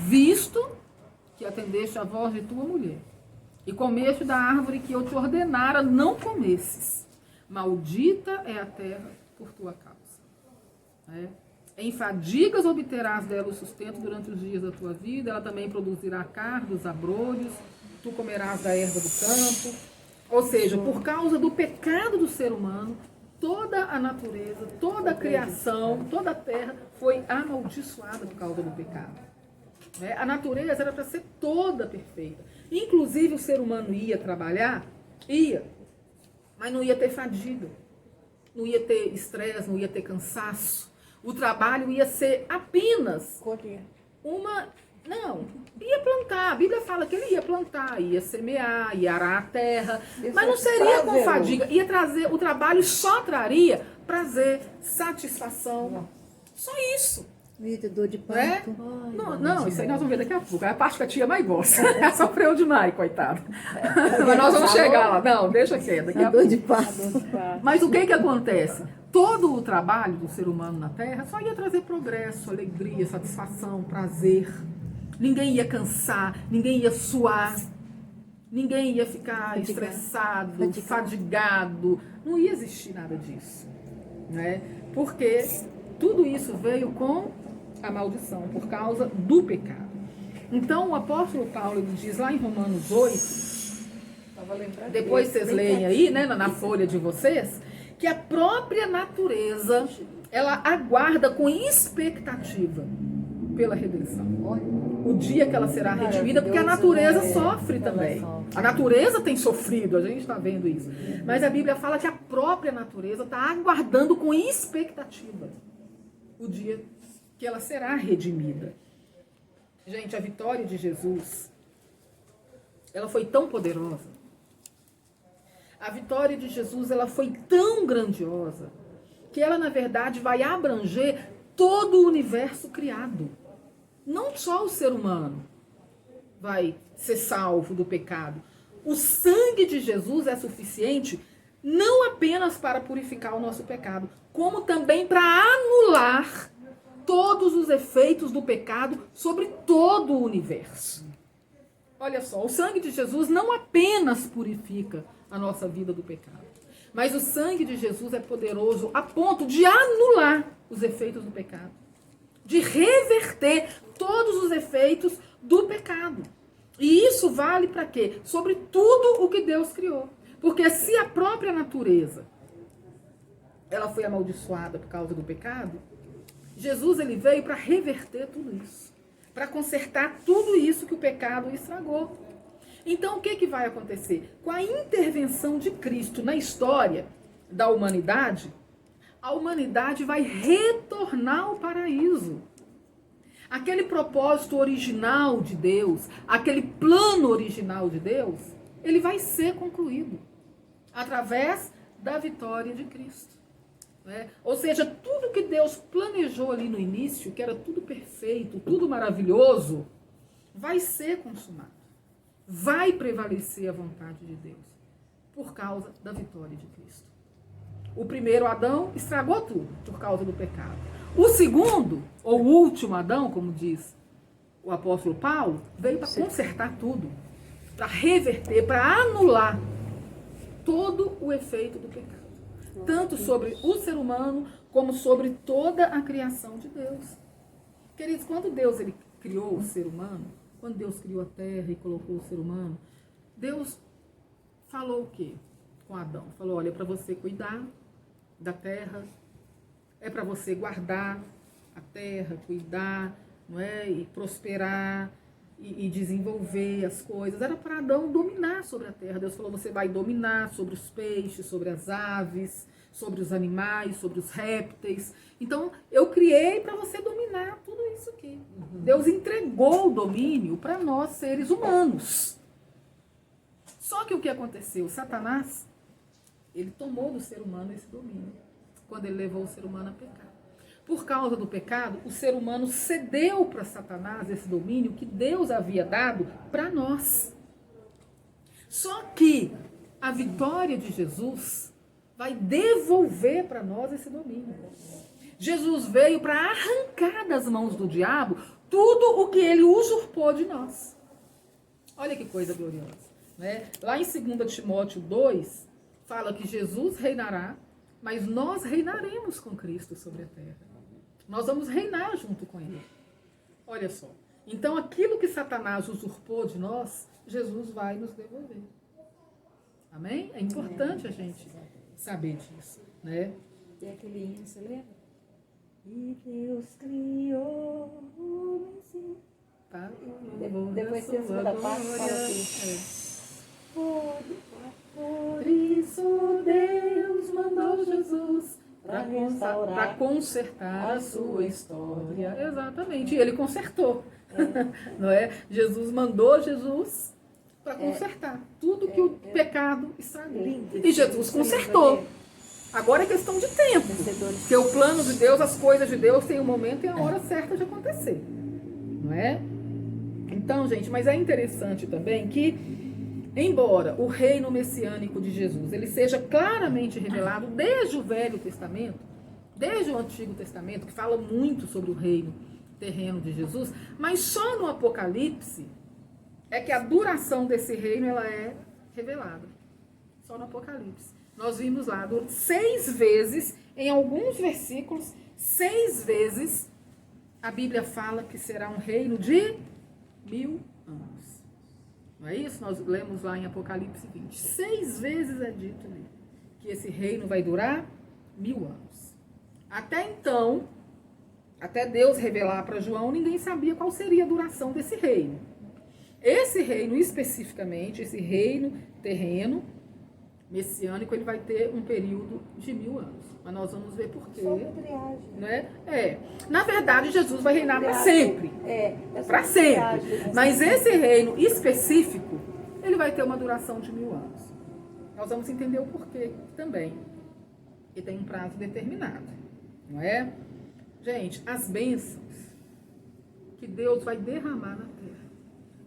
Visto que atendeste a voz de tua mulher, e comeste da árvore que eu te ordenara, não comesses. Maldita é a terra por tua causa. Em fadigas obterás dela o sustento durante os dias da tua vida, ela também produzirá cardos, abrolhos, tu comerás da erva do campo. Ou seja, por causa do pecado do ser humano, toda a natureza, toda a criação, toda a terra foi amaldiçoada por causa do pecado. A natureza era para ser toda perfeita. Inclusive o ser humano ia trabalhar, mas não ia ter fadiga, não ia ter estresse, não ia ter cansaço. O trabalho ia ser apenas ia plantar. A Bíblia fala que ele ia plantar, ia semear, ia arar a terra, mas não seria com fadiga. Ia trazer, o trabalho só traria prazer, satisfação. Só isso. Vida, dor de parto. Não, isso aí nós vamos ver daqui a pouco. É a parte que a tia mais gosta. Sofreu demais, coitado. Mas nós vamos chegar lá. Não, deixa quieto. Daqui a Dor pouco. de parto. Mas o que acontece? Todo o trabalho do ser humano na Terra só ia trazer progresso, alegria, satisfação, prazer. Ninguém ia cansar, ninguém ia suar, ninguém ia ficar estressado, fadigado. Não ia existir nada disso. né? Porque tudo isso veio com a maldição, por causa do pecado. Então, o apóstolo Paulo ele diz lá em Romanos 8, depois vocês leem aí, né, na folha de vocês, que a própria natureza, ela aguarda com expectativa pela redenção. O dia que ela será redimida, porque a natureza sofre também. A natureza tem sofrido, a gente está vendo isso. Mas a Bíblia fala que a própria natureza está aguardando com expectativa o dia que ela será redimida. Gente, a vitória de Jesus, ela foi tão poderosa. A vitória de Jesus, ela foi tão grandiosa, que ela, na verdade, vai abranger todo o universo criado. Não só o ser humano vai ser salvo do pecado. O sangue de Jesus é suficiente não apenas para purificar o nosso pecado, como também para anular todos os efeitos do pecado sobre todo o universo. Olha só, o sangue de Jesus não apenas purifica a nossa vida do pecado, mas o sangue de Jesus é poderoso a ponto de anular os efeitos do pecado, de reverter todos os efeitos do pecado. E isso vale para quê? Sobre tudo o que Deus criou. Porque se a própria natureza ela foi amaldiçoada por causa do pecado, Jesus ele veio para reverter tudo isso, para consertar tudo isso que o pecado estragou. Então, o que vai acontecer? Com a intervenção de Cristo na história da humanidade, a humanidade vai retornar ao paraíso. Aquele propósito original de Deus, aquele plano original de Deus, ele vai ser concluído através da vitória de Cristo. Né? Ou seja, tudo que Deus planejou ali no início, que era tudo perfeito, tudo maravilhoso, vai ser consumado. Vai prevalecer a vontade de Deus por causa da vitória de Cristo. O primeiro Adão estragou tudo por causa do pecado. O segundo, ou último Adão, como diz o apóstolo Paulo, veio para consertar tudo, para reverter, para anular todo o efeito do pecado. Tanto sobre o ser humano, como sobre toda a criação de Deus. Queridos, quando Deus ele criou o ser humano, quando Deus criou a terra e colocou o ser humano, Deus falou o quê com Adão? Falou, olha, é para você cuidar da terra, é para você guardar a terra, cuidar, não é? E prosperar e desenvolver as coisas. Era para Adão dominar sobre a terra. Deus falou, você vai dominar sobre os peixes, sobre as aves, sobre os animais, sobre os répteis. Então, eu criei para você dominar tudo isso aqui. Deus entregou o domínio para nós, seres humanos. Só que o que aconteceu? Satanás, ele tomou do ser humano esse domínio, quando ele levou o ser humano a pecar. Por causa do pecado, o ser humano cedeu para Satanás esse domínio que Deus havia dado para nós. Só que a vitória de Jesus vai devolver para nós esse domínio. Jesus veio para arrancar das mãos do diabo tudo o que ele usurpou de nós. Olha que coisa gloriosa. Né? Lá em 2 Timóteo 2, fala que Jesus reinará, mas nós reinaremos com Cristo sobre a terra. Nós vamos reinar junto com ele. Olha só. Então, aquilo que Satanás usurpou de nós, Jesus vai nos devolver. Amém? É importante a gente saber disso, né? Tem aquele hino, você lembra? E Deus criou o homem. Tá? Depois tem a segunda parte, fala assim. Por isso Deus mandou Jesus para consertar a sua história. Exatamente. E ele consertou. Não é? Jesus mandou Jesus para consertar tudo que o pecado estragou. E Jesus consertou. Agora é questão de tempo. Porque o plano de Deus, as coisas de Deus têm o momento e a hora certa de acontecer. Não é? Então, gente, mas é interessante também que, embora o reino messiânico de Jesus ele seja claramente revelado desde o Velho Testamento, desde o Antigo Testamento, que fala muito sobre o reino terreno de Jesus, mas só no Apocalipse é que a duração desse reino ela é revelada. Só no Apocalipse. Nós vimos lá, 6 vezes em alguns versículos, 6 vezes, a Bíblia fala que será um reino de 1000 anos. Não é isso? Nós lemos lá em Apocalipse 20. 6 vezes é dito ali que esse reino vai durar 1000 anos. Até então, até Deus revelar para João, ninguém sabia qual seria a duração desse reino. Esse reino especificamente, esse reino terreno, messiânico, ele vai ter um período de 1000 anos. Mas nós vamos ver por quê. Né? Na verdade, Jesus vai reinar para sempre. Para sempre. Mas esse reino específico, ele vai ter uma duração de 1000 anos. Nós vamos entender o porquê também. E tem um prazo determinado. Não é? Gente, as bênçãos que Deus vai derramar na terra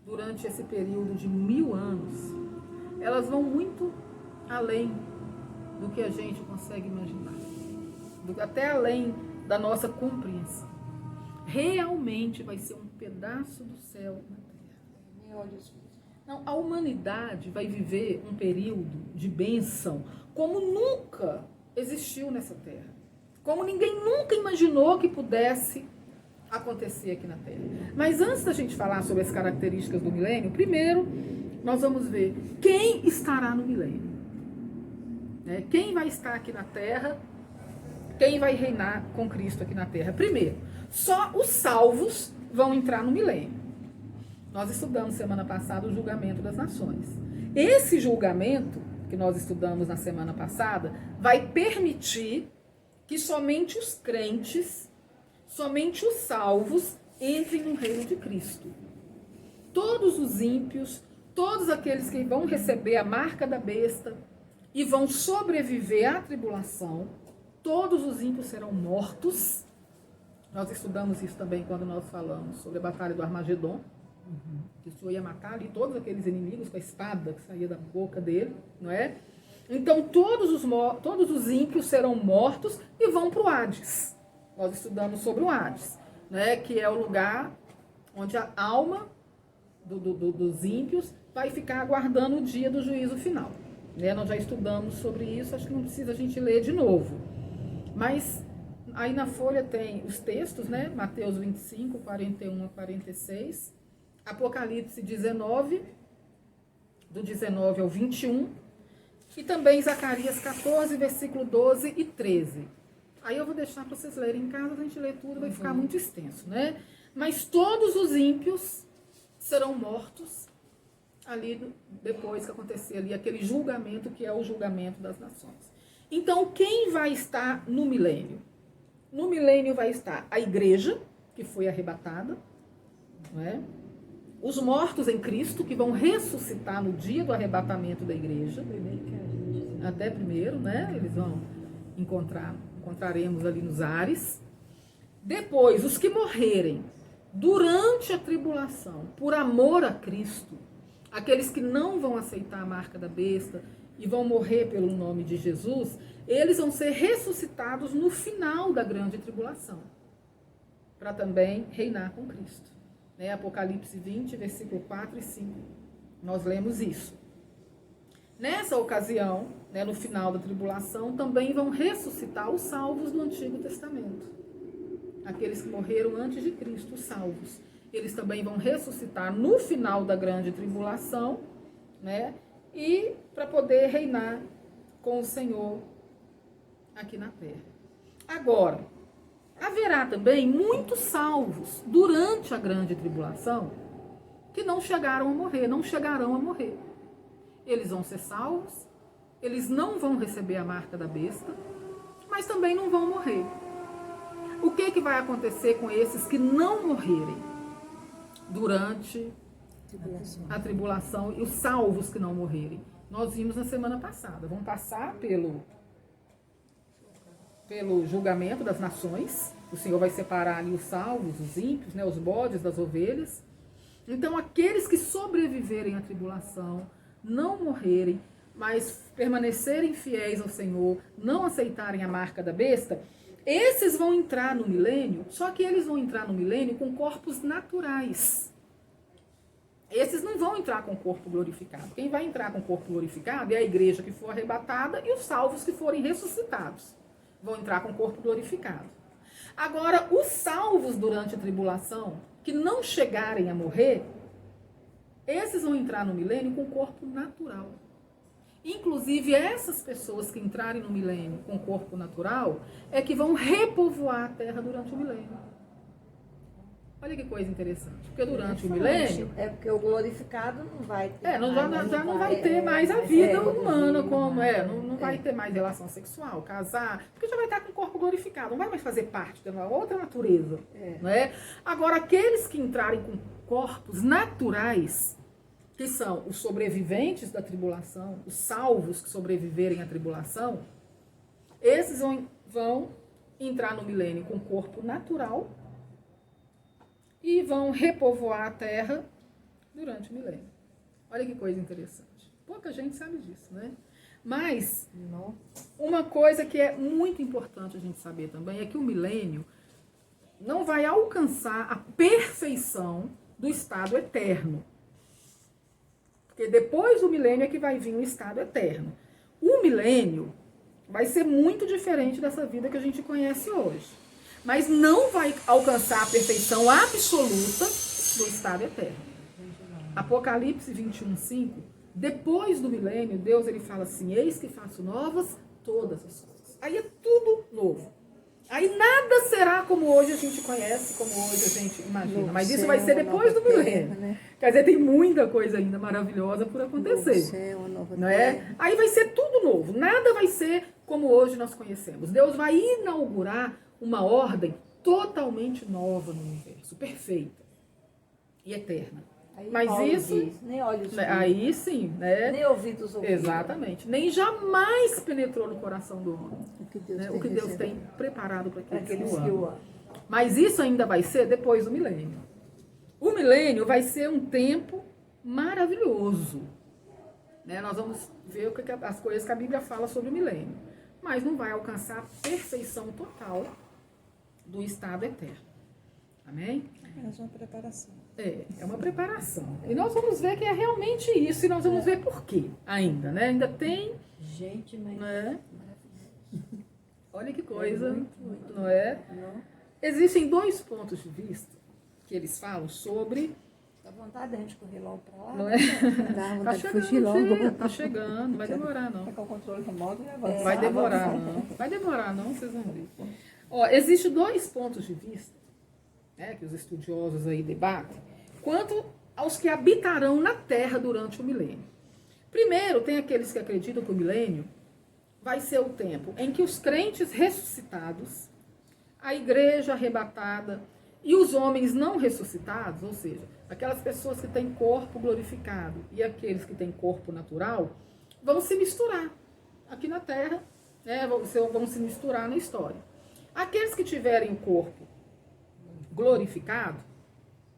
durante esse período de 1000 anos, elas vão muito além do que a gente consegue imaginar, até além da nossa compreensão. Realmente vai ser um pedaço do céu na terra. Não, a humanidade vai viver um período de bênção como nunca existiu nessa terra, como ninguém nunca imaginou que pudesse acontecer aqui na terra. Mas antes da gente falar sobre as características do milênio, primeiro nós vamos ver quem estará no milênio. Quem vai estar aqui na terra, quem vai reinar com Cristo aqui na terra. Primeiro, só os salvos vão entrar no milênio. Nós estudamos semana passada o julgamento das nações. Esse julgamento que nós estudamos na semana passada vai permitir que somente os crentes, somente os salvos entrem no reino de Cristo. Todos os ímpios, todos aqueles que vão receber a marca da besta e vão sobreviver à tribulação, todos os ímpios serão mortos. Nós estudamos isso também quando nós falamos sobre a batalha do Armagedon, que o Senhor ia matar ali todos aqueles inimigos com a espada que saía da boca dele, não é? Então todos os ímpios serão mortos e vão para o Hades. Nós estudamos sobre o Hades, né? Que é o lugar onde a alma dos ímpios vai ficar aguardando o dia do juízo final. Nós já estudamos sobre isso, acho que não precisa a gente ler de novo. Mas aí na folha tem os textos, né? Mateus 25, 41 a 46, Apocalipse 19, do 19 ao 21, e também Zacarias 14, versículo 12 e 13. Aí eu vou deixar para vocês lerem em casa, a gente lê tudo, vai ficar muito extenso, né? Mas todos os ímpios serão mortos ali depois que acontecer ali aquele julgamento que é o julgamento das nações. Então, quem vai estar no milênio? No milênio vai estar a igreja, que foi arrebatada, não é? Os mortos em Cristo, que vão ressuscitar no dia do arrebatamento da igreja. Até primeiro, né? Eles vão encontraremos ali nos ares. Depois, os que morrerem durante a tribulação, por amor a Cristo, aqueles que não vão aceitar a marca da besta e vão morrer pelo nome de Jesus, eles vão ser ressuscitados no final da grande tribulação, para também reinar com Cristo. Apocalipse 20, versículo 4 e 5, nós lemos isso. Nessa ocasião, no final da tribulação, também vão ressuscitar os salvos do Antigo Testamento. Aqueles que morreram antes de Cristo, os salvos. Eles também vão ressuscitar no final da grande tribulação, e para poder reinar com o Senhor aqui na terra. Agora, haverá também muitos salvos durante a grande tribulação que não chegarão a morrer. Eles vão ser salvos, eles não vão receber a marca da besta, mas também não vão morrer. O que vai acontecer com esses que não morrerem durante a tribulação e os salvos que não morrerem? Nós vimos na semana passada. Vão passar pelo julgamento das nações. O Senhor vai separar ali os salvos, os ímpios, os bodes das ovelhas. Então, aqueles que sobreviverem à tribulação, não morrerem, mas permanecerem fiéis ao Senhor, não aceitarem a marca da besta, esses vão entrar no milênio, só que eles vão entrar no milênio com corpos naturais. Esses não vão entrar com o corpo glorificado. Quem vai entrar com o corpo glorificado é a igreja que for arrebatada e os salvos que forem ressuscitados. vão entrar com o corpo glorificado. Agora, os salvos durante a tribulação, que não chegarem a morrer, esses vão entrar no milênio com o corpo natural. Inclusive, essas pessoas que entrarem no milênio com o corpo natural é que vão repovoar a Terra durante o milênio. Olha que coisa interessante. Porque durante o milênio... É porque o glorificado não vai ter. Já não vai ter mais a vida humana, como não vai ter mais relação sexual, casar, porque já vai estar com o corpo glorificado, não vai mais fazer parte de uma outra natureza. Não é? Agora, aqueles que entrarem com corpos naturais, que são os sobreviventes da tribulação, os salvos que sobreviverem à tribulação, esses vão entrar no milênio com corpo natural e vão repovoar a Terra durante o milênio. Olha que coisa interessante. Pouca gente sabe disso, né? Mas uma coisa que é muito importante a gente saber também é que o milênio não vai alcançar a perfeição do estado eterno. Porque depois do milênio é que vai vir o estado eterno. O milênio vai ser muito diferente dessa vida que a gente conhece hoje. Mas não vai alcançar a perfeição absoluta do estado eterno. Apocalipse 21:5, depois do milênio, Deus ele fala assim, eis que faço novas todas as coisas. Aí é tudo novo. Aí nada será como hoje a gente conhece, como hoje a gente imagina. Mas isso vai ser depois do milênio. Né? Quer dizer, tem muita coisa ainda maravilhosa por acontecer. Céu, nova não é? Aí vai ser tudo novo. Nada vai ser como hoje nós conhecemos. Deus vai inaugurar uma ordem totalmente nova no universo, perfeita e eterna. Aí mas Paulo isso, diz, nem olhos viram, aí sim, né? nem ouvidos ouviram. Exatamente. Nem jamais penetrou no coração do homem. O que Deus tem preparado para aqueles que o amam. Mas isso ainda vai ser depois do milênio. O milênio vai ser um tempo maravilhoso. Né? Nós vamos ver as coisas que a Bíblia fala sobre o milênio. Mas não vai alcançar a perfeição total do estado eterno. Amém? É uma preparação. É uma preparação. E nós vamos ver que é realmente isso. E nós vamos ver por quê ainda, né? Ainda tem... Gente, mas... Né? Olha que coisa, não é? Existem dois pontos de vista que eles falam sobre... Dá vontade da gente correr logo para lá. Não é? Dá vontade Tá de fugir logo. tá chegando, não vai demorar não. Com o controle remoto e avançar. Vai demorar não. Vai demorar não, vocês vão ver. Ó, existem dois pontos de vista, né, que os estudiosos aí debatem, quanto aos que habitarão na Terra durante o milênio. Primeiro, tem aqueles que acreditam que o milênio vai ser o tempo em que os crentes ressuscitados, a igreja arrebatada e os homens não ressuscitados, ou seja, aquelas pessoas que têm corpo glorificado e aqueles que têm corpo natural, vão se misturar aqui na Terra, né, vão se misturar na história. Aqueles que tiverem o corpo glorificado,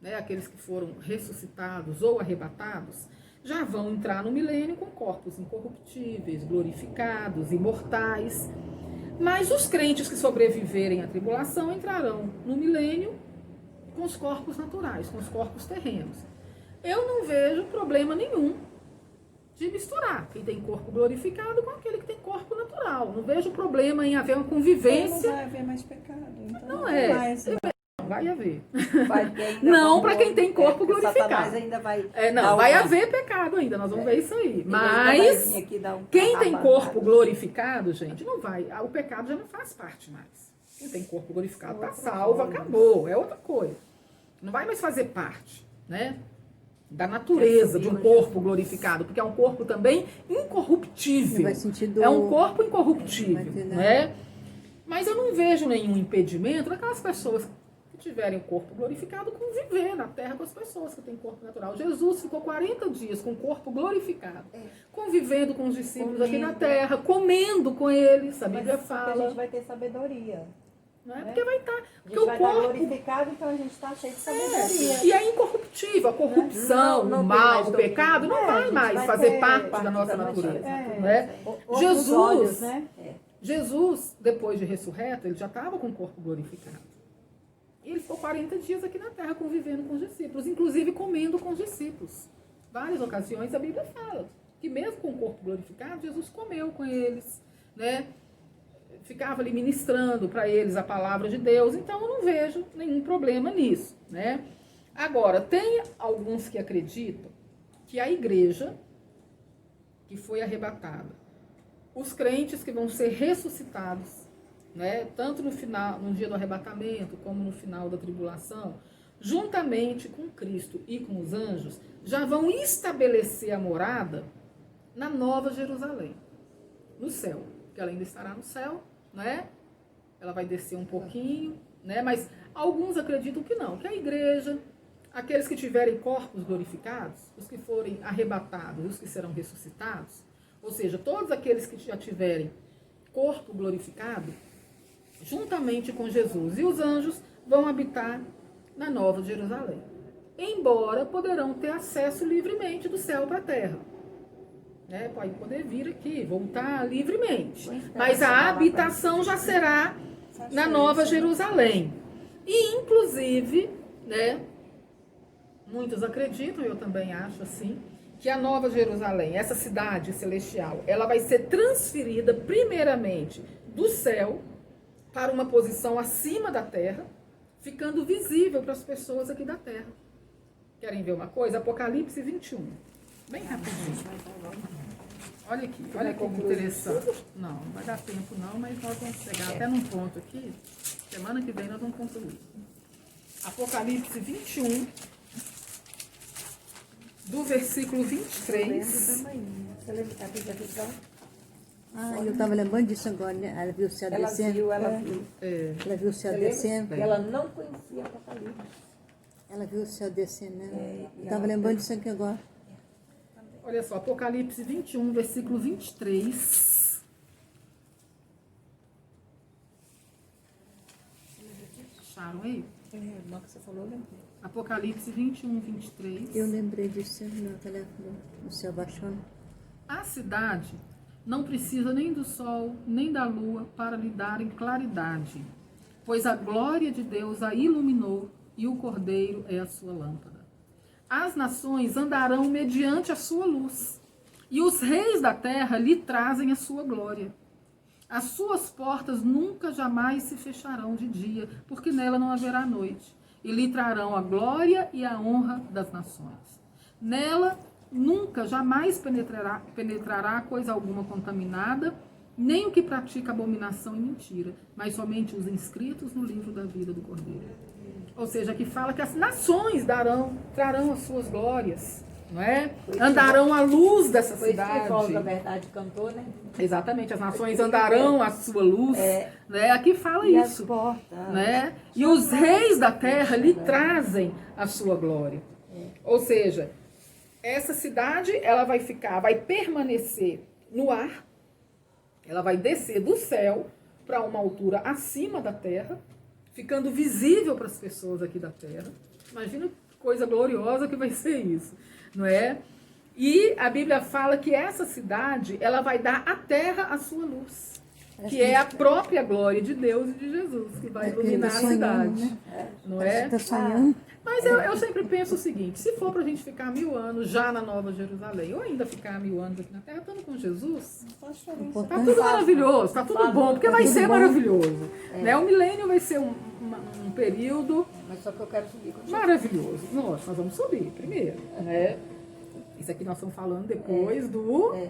né, aqueles que foram ressuscitados ou arrebatados, já vão entrar no milênio com corpos incorruptíveis, glorificados, imortais. Mas os crentes que sobreviverem à tribulação entrarão no milênio com os corpos naturais, com os corpos terrenos. Eu não vejo problema nenhum de misturar quem tem corpo glorificado com aquele que tem corpo natural. Não vejo problema em haver uma convivência. Não vai haver mais pecado. Então não é. Vai haver. Não para quem tem corpo glorificado. Ainda vai vai haver pecado ainda, nós vamos ver isso aí. Mas quem tem corpo glorificado, gente, não vai. O pecado já não faz parte mais. Quem tem corpo glorificado está salvo, acabou. É outra coisa. Não vai mais fazer parte, né, da natureza de um corpo glorificado, porque é um corpo também incorruptível. É um corpo incorruptível, né? Mas eu não vejo nenhum impedimento daquelas pessoas que tiverem o corpo glorificado conviver na terra com as pessoas que têm corpo natural. Jesus ficou 40 dias com o corpo glorificado, convivendo com os discípulos aqui na terra, comendo com eles, a Bíblia fala. A gente vai ter sabedoria. Não é? Porque vai estar. Porque o corpo glorificado, então a gente está cheio de sabedoria. E é incorruptível. A corrupção, o mal, o pecado não vai mais fazer parte da nossa natureza. Né? Jesus, Jesus, depois de ressurreto, ele já estava com o corpo glorificado. E ele ficou 40 dias aqui na terra convivendo com os discípulos, inclusive comendo com os discípulos. Várias ocasiões a Bíblia fala que mesmo com o corpo glorificado, Jesus comeu com eles, né? ficava ali ministrando para eles a palavra de Deus, então eu não vejo nenhum problema nisso, né? Agora, tem alguns que acreditam que a igreja que foi arrebatada, os crentes que vão ser ressuscitados, né, tanto no dia do arrebatamento, como no final da tribulação, juntamente com Cristo e com os anjos, já vão estabelecer a morada na Nova Jerusalém, no céu, que ela ainda estará no céu, né? Ela vai descer um pouquinho, né? Mas alguns acreditam que não, que a igreja, aqueles que tiverem corpos glorificados, os que forem arrebatados, os que serão ressuscitados, ou seja, todos aqueles que já tiverem corpo glorificado, juntamente com Jesus e os anjos, vão habitar na Nova Jerusalém. Embora poderão ter acesso livremente do céu para a terra. Né? Pode poder vir aqui, voltar livremente. Mas a habitação já será na Nova Jerusalém. E, inclusive, né, muitos acreditam, eu também acho assim, que a Nova Jerusalém, essa cidade celestial, ela vai ser transferida primeiramente do céu para uma posição acima da terra, ficando visível para as pessoas aqui da terra. Querem ver uma coisa? Apocalipse 21. Bem rapidinho. Olha aqui, olha que interessante. Não, não vai dar tempo não, mas nós vamos chegar até num ponto aqui. Semana que vem nós vamos concluir. Apocalipse 21, do versículo 23. Você lembra da visão? Eu estava lembrando disso agora, né? Ela viu o céu descendo. Ela viu. Ela viu o céu Você lembra? descendo. Ela não conhecia Apocalipse. Ela viu o céu descendo, né? Eu estava lembrando disso aqui agora. Olha só, Apocalipse 21, versículo 23. Acharam aí? Não, que você falou, eu lembrei. Apocalipse 21, 23. Eu lembrei disso no céu baixando. A cidade não precisa nem do sol, nem da lua para lhe darem claridade, pois a glória de Deus a iluminou e o Cordeiro é a sua lâmpada. As nações andarão mediante a sua luz, e os reis da terra lhe trazem a sua glória. As suas portas nunca jamais se fecharão de dia, porque nela não haverá noite, e lhe trarão a glória e a honra das nações. Nela nunca jamais penetrará coisa alguma contaminada, nem o que pratica abominação e mentira, mas somente os inscritos no livro da vida do Cordeiro. Ou seja, aqui fala que as nações trarão as suas glórias, não é? Andarão à luz dessa cidade. Foi isso que na verdade, cantou, né? Exatamente, as nações andarão à sua luz, né? Aqui fala E isso, as portas. né? E os reis da terra lhe trazem a sua glória. Ou seja, essa cidade, ela vai permanecer no ar, ela vai descer do céu para uma altura acima da terra, ficando visível para as pessoas aqui da terra. Imagina que coisa gloriosa que vai ser isso, não é? E a Bíblia fala que essa cidade, ela vai dar à terra a sua luz, que é a própria glória de Deus e de Jesus, que vai iluminar a cidade, né? não é? Está sonhando. Mas eu sempre penso o seguinte, se for para a gente ficar 1000 anos já na Nova Jerusalém, ou ainda ficar 1000 anos aqui na Terra, estando com Jesus, tá tudo maravilhoso, tá tudo bom, porque vai ser maravilhoso. Né? O milênio vai ser um período Mas só que eu quero subir com maravilhoso. Nós vamos subir primeiro, né? Isso aqui nós estamos falando depois do... Né?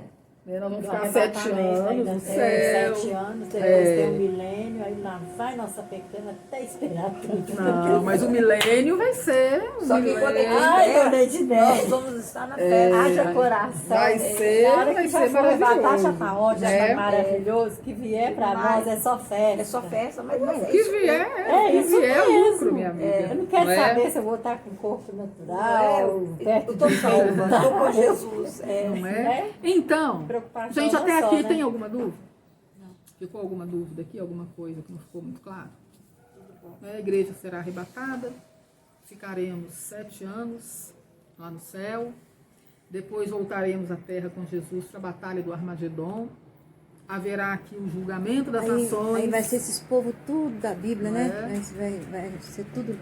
Nós vamos ficar 7 anos no céu. 7 anos, depois tem um milênio, aí lá vai nossa pequena até esperar tudo. Não, mas o milênio vai ser... Só que quando Ai, eu de nós vamos estar na festa. Haja coração. Vai ser, Na hora vai que ser for arrebatar, maravilhoso. já tá ótimo, já né? tá maravilhoso. Que vier pra nós é só festa. É só festa, mas não O que vier, isso é mesmo. lucro, minha amiga. Eu não quero Não é? saber se eu vou estar com corpo natural, perto eu tô de salva, quem. tô com Jesus. Não é? Então, Preocupação gente, não até só, aqui né? tem alguma dúvida? Não. Ficou alguma dúvida aqui? Alguma coisa que não ficou muito claro? A igreja será arrebatada, ficaremos 7 anos lá no céu, depois voltaremos à terra com Jesus para a batalha do Armagedon, haverá aqui o julgamento das nações. Aí vai ser esses povos tudo da Bíblia, Não né? é? Vai ser tudo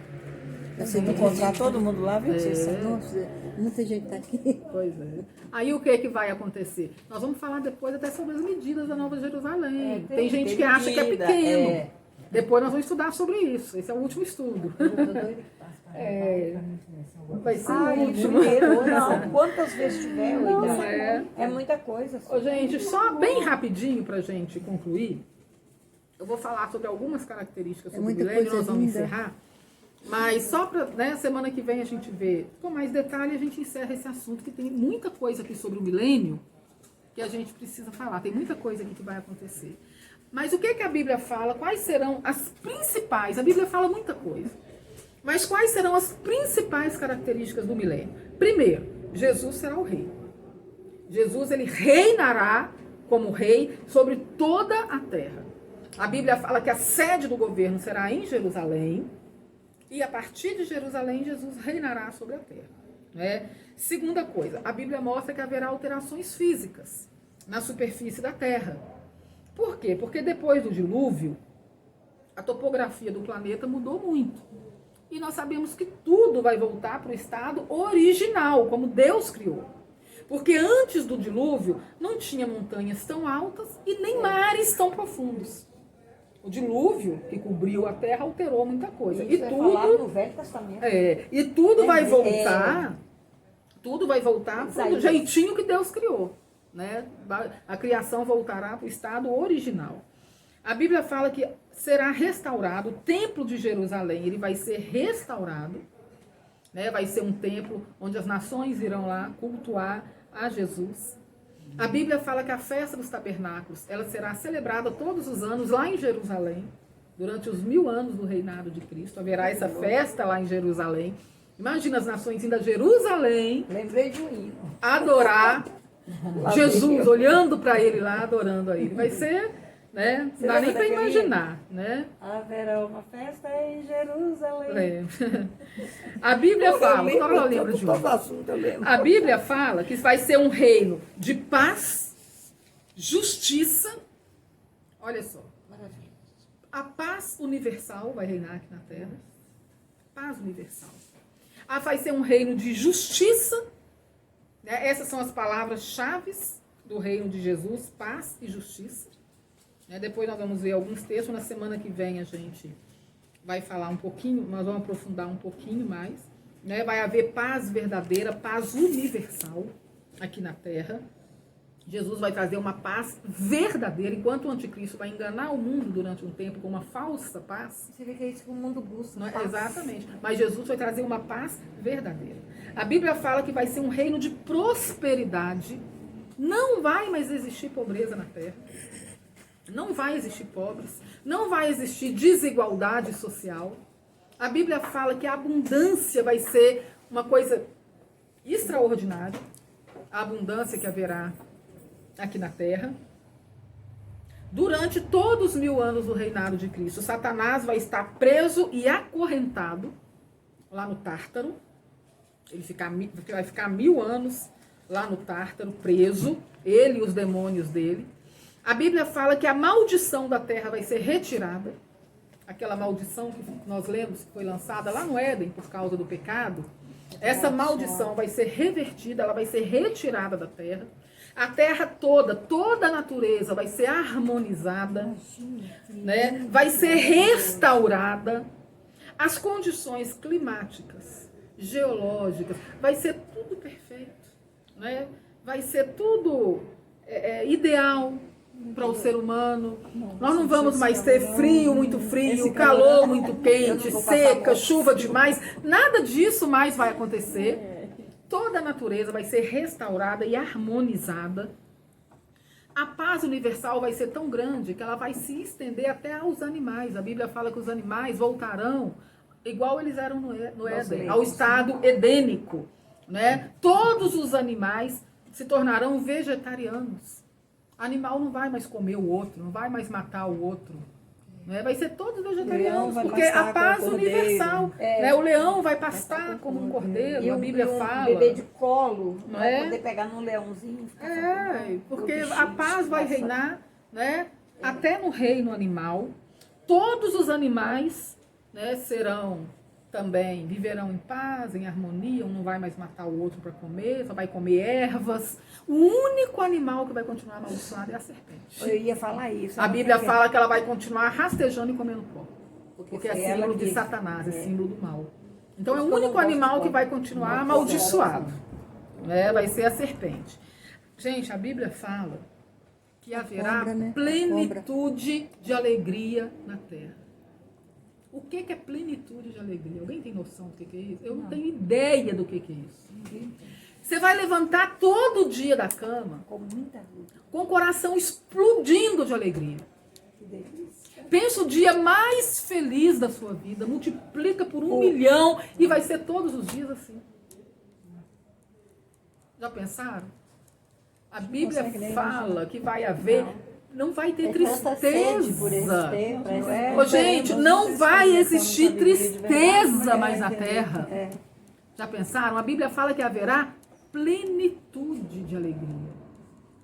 Vamos encontrar todo mundo lá, viu, Cissa? Nossa, muita gente está aqui. Pois é. Aí o que vai acontecer? Nós vamos falar depois até sobre as medidas da Nova Jerusalém. Tem gente que acha que é pequeno. Depois nós vamos estudar sobre isso. Esse é o último estudo. Vai ser o último. Não, quantas vezes tiver, Não, é muita coisa. Ô, gente, só bem rapidinho pra gente concluir, eu vou falar sobre algumas características sobre o muita milênio, coisa nós vamos linda. encerrar. Mas só para, né, semana que vem a gente vê com mais detalhe, a gente encerra esse assunto, que tem muita coisa aqui sobre o milênio que a gente precisa falar. Tem muita coisa aqui que vai acontecer. Mas o que a Bíblia fala? Quais serão as principais? A Bíblia fala muita coisa. Mas quais serão as principais características do milênio? Primeiro, Jesus será o rei. Jesus, ele reinará como rei sobre toda a terra. A Bíblia fala que a sede do governo será em Jerusalém. E a partir de Jerusalém, Jesus reinará sobre a terra. Né? Segunda coisa, a Bíblia mostra que haverá alterações físicas na superfície da terra. Por quê? Porque depois do dilúvio, a topografia do planeta mudou muito. E nós sabemos que tudo vai voltar para o estado original, como Deus criou. Porque antes do dilúvio, não tinha montanhas tão altas e nem mares tão profundos. O dilúvio que cobriu a terra alterou muita coisa. Isso é falado no Velho Testamento. E tudo vai voltar. Tudo vai voltar do jeitinho que Deus criou. Né? A criação voltará para o estado original. A Bíblia fala que será restaurado o templo de Jerusalém. Ele vai ser restaurado. Né? Vai ser um templo onde as nações irão lá cultuar a Jesus. A Bíblia fala que a festa dos tabernáculos, ela será celebrada todos os anos lá em Jerusalém, durante os 1000 anos do reinado de Cristo. Haverá essa festa lá em Jerusalém. Imagina as nações indo a Jerusalém, Lembrei de um hino. Adorar Jesus, olhando para ele lá, adorando a ele. Vai ser, né? Não dá nem para imaginar, né? Haverá uma festa em Jerusalém. A Bíblia fala, só eu lembro de um. A Bíblia fala que vai ser um reino de paz, justiça. Olha só. A paz universal vai reinar aqui na terra. Paz universal. Vai ser um reino de justiça. Né? Essas são as palavras-chave do reino de Jesus, paz e justiça. Né? Depois nós vamos ver alguns textos. Na semana que vem a gente vai falar um pouquinho, nós vamos aprofundar um pouquinho mais. Né? Vai haver paz verdadeira, paz universal aqui na terra. Jesus vai trazer uma paz verdadeira, enquanto o anticristo vai enganar o mundo durante um tempo com uma falsa paz. Você vê que é isso que o mundo busca. Não é? Exatamente. Mas Jesus vai trazer uma paz verdadeira. A Bíblia fala que vai ser um reino de prosperidade. Não vai mais existir pobreza na terra. Não vai existir pobres. Não vai existir desigualdade social. A Bíblia fala que a abundância vai ser uma coisa extraordinária. A abundância que haverá aqui na terra. Durante todos os 1000 anos do reinado de Cristo, Satanás vai estar preso e acorrentado lá no Tártaro. Ele vai ficar 1000 anos lá no Tártaro, preso, ele e os demônios dele. A Bíblia fala que a maldição da terra vai ser retirada. Aquela maldição que nós lemos que foi lançada lá no Éden por causa do pecado. Essa maldição vai ser revertida, ela vai ser retirada da terra. A terra toda a natureza vai ser harmonizada, né? Vai ser restaurada. As condições climáticas, geológicas, vai ser tudo perfeito, né? Vai ser tudo ideal para o ser humano. Nós não vamos mais ter frio, muito frio, calor muito quente, seca, chuva demais. Nada disso mais vai acontecer. Toda a natureza vai ser restaurada e harmonizada. A paz universal vai ser tão grande que ela vai se estender até aos animais. A Bíblia fala que os animais voltarão igual eles eram no Éden, ao estado edênico. Né? Todos os animais se tornarão vegetarianos. Animal não vai mais comer o outro, não vai mais matar o outro. Né? Vai ser todos vegetarianos, porque a paz universal. Né? O leão vai pastar como um cordeiro, a Bíblia fala. O bebê de colo não vai é? poder pegar no leãozinho. Porque a paz vai reinar, né? Até no reino animal. Todos os animais, né, serão também viverão em paz, em harmonia, um não vai mais matar o outro para comer, só vai comer ervas. O único animal que vai continuar amaldiçoado é a serpente. Eu ia falar isso. A Bíblia fala que ela vai continuar rastejando e comendo pó. Porque é foi ela símbolo que de disse. Satanás, é símbolo do mal. Então é o Por isso que eu não único gosto animal de que pó. vai continuar amaldiçoado. Vai ser a serpente. Gente, a Bíblia fala que haverá cobra, né? plenitude de alegria na terra. O que é plenitude de alegria? Alguém tem noção do que é isso? Eu não tenho ideia do que é isso. Você vai levantar todo dia da cama Com muita luta. com o coração explodindo de alegria. Que delícia. Pensa o dia mais feliz da sua vida, multiplica por 1 milhão e vai ser todos os dias assim. Já pensaram? A Bíblia consegue nem fala que vai haver, não vai ter Tanta sede por esse tristeza. tempo, pra esse É. Ô, gente, não vai existir tristeza mais na entender. terra. Já pensaram? A Bíblia fala que haverá plenitude de alegria.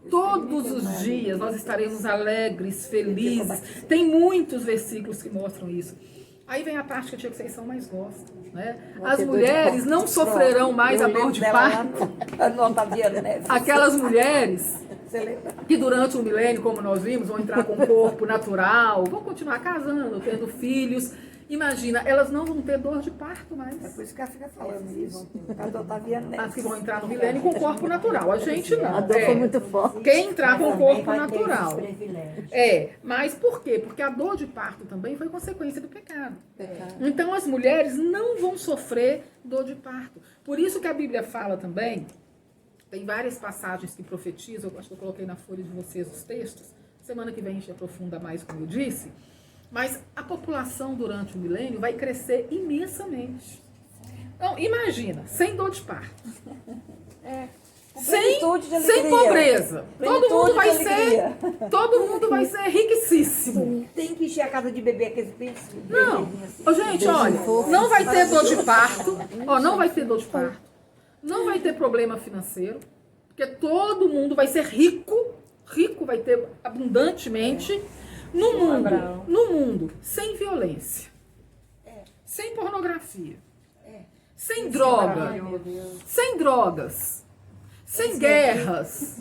Todos os dias nós estaremos alegres, felizes. Tem muitos versículos que mostram isso. Aí vem a parte que vocês são mais gostam, né? As mulheres não sofrerão mais a dor de parto. Aquelas mulheres Você lembra? que durante o milênio, como nós vimos, vão entrar com o corpo natural, vão continuar casando, tendo filhos. Imagina, elas não vão ter dor de parto mais. É por isso que ela fica falando isso. Por causa da Otaviana Neves. As que vão entrar no milênio com o corpo natural. A gente não. A dor foi muito forte. Quem entrar com o corpo vai ter natural. esses privilégios. Mas por quê? Porque a dor de parto também foi consequência do pecado. Pecado. Então as mulheres não vão sofrer dor de parto. Por isso que a Bíblia fala também, tem várias passagens que profetizam, eu acho que eu coloquei na folha de vocês os textos. Semana que vem a gente aprofunda mais, como eu disse. Mas a população durante o milênio vai crescer imensamente. Então, imagina, sem dor de parto. Sem pobreza. Todo mundo vai ser riquíssimo. Tem que encher a casa de bebê, aqueles pensos. Não. Ô, gente, olha, não vai ter dor de parto. Não vai ter dor de parto. Não vai ter problema financeiro. Porque todo mundo vai ser rico. Rico vai ter abundantemente. No mundo, sem violência. Sem pornografia. Sem droga. Sem drogas. Sem guerras.